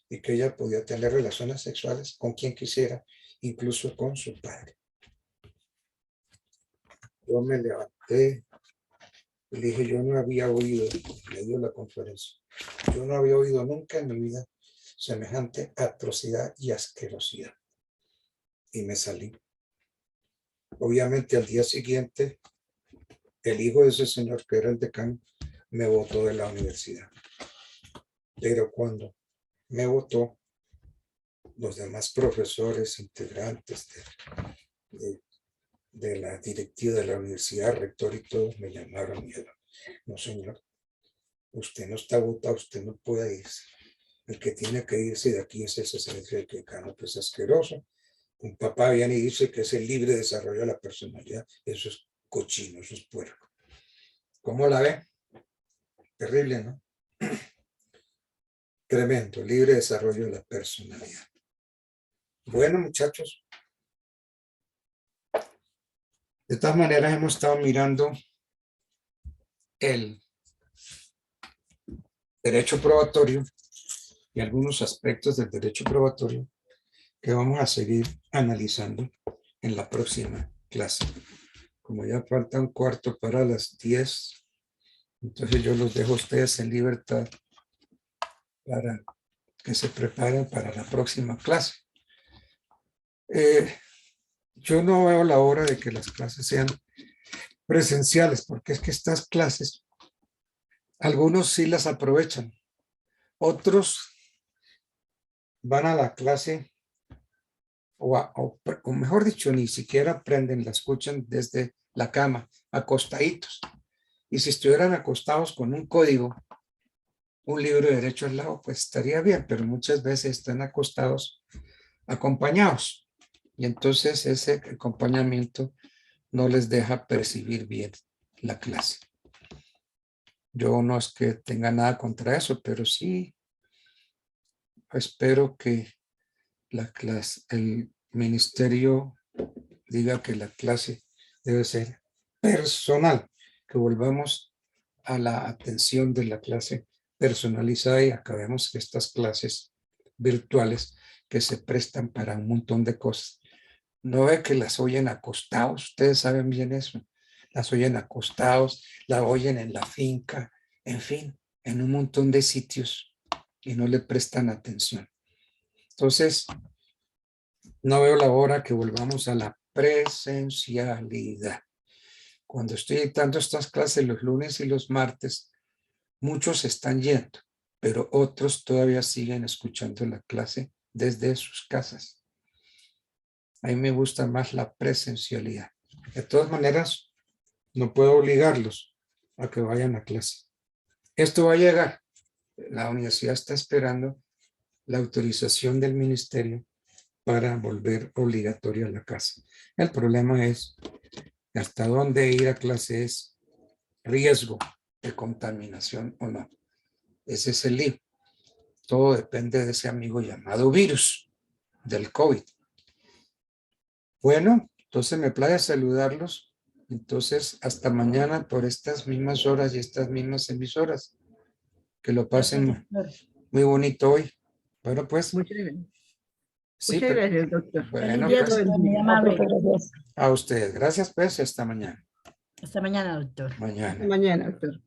y que ella podía tener relaciones sexuales con quien quisiera, incluso con su padre. Yo me levanté y le dije, yo no había oído, me dio la conferencia, yo no había oído nunca en mi vida semejante atrocidad y asquerosidad. Y me salí. Obviamente al día siguiente, el hijo de ese señor que era el decano me botó de la universidad. Pero cuando me votó, los demás profesores, integrantes de la directiva de la universidad, rector y todos me llamaron y dijeron, no señor, usted no está votado, usted no puede irse. El que tiene que irse de aquí es ese señor decano, que es asqueroso. Un papá viene y dice que es el libre desarrollo de la personalidad. Eso es cochino, eso es puerco. ¿Cómo la ve? Terrible, ¿no? Tremendo, libre desarrollo de la personalidad. Bueno, muchachos. De todas maneras, hemos estado mirando el derecho probatorio y algunos aspectos del derecho probatorio que vamos a seguir analizando en la próxima clase. Como ya falta un cuarto para las 10, entonces yo los dejo a ustedes en libertad para que se preparen para la próxima clase. Yo no veo la hora de que las clases sean presenciales, porque es que estas clases, algunos sí las aprovechan, otros van a la clase o mejor dicho, ni siquiera aprenden, la escuchan desde la cama, acostaditos. Y si estuvieran acostados con un código, un libro de derecho al lado, pues estaría bien, pero muchas veces están acostados acompañados. Y entonces ese acompañamiento no les deja percibir bien la clase. Yo no es que tenga nada contra eso, pero sí espero que la clase, el ministerio diga que la clase debe ser personal, que volvamos a la atención de la clase personalizada y acabemos que estas clases virtuales que se prestan para un montón de cosas. No ve que las oyen acostados, ustedes saben bien eso. Las oyen acostados, la oyen en la finca, en fin, en un montón de sitios y no le prestan atención. Entonces, no veo la hora que volvamos a la presencialidad. Cuando estoy dictando estas clases los lunes y los martes, muchos están yendo, pero otros todavía siguen escuchando la clase desde sus casas. A mí me gusta más la presencialidad. De todas maneras, no puedo obligarlos a que vayan a clase. Esto va a llegar. La universidad está esperando la autorización del ministerio para volver obligatorio a la casa. El problema es hasta dónde ir a clase es riesgo de contaminación o no. Ese es el lío. Todo depende de ese amigo llamado virus del COVID. Bueno, entonces me place saludarlos. Entonces, hasta mañana por estas mismas horas y estas mismas emisoras. Que lo pasen muy bonito hoy. Bueno, pues. Muchas gracias. Sí, Muchas gracias, doctor. Bueno, Día pues, todo el día. a ustedes. Gracias, pues, y hasta mañana. Hasta mañana, doctor. Mañana. Hasta mañana, doctor.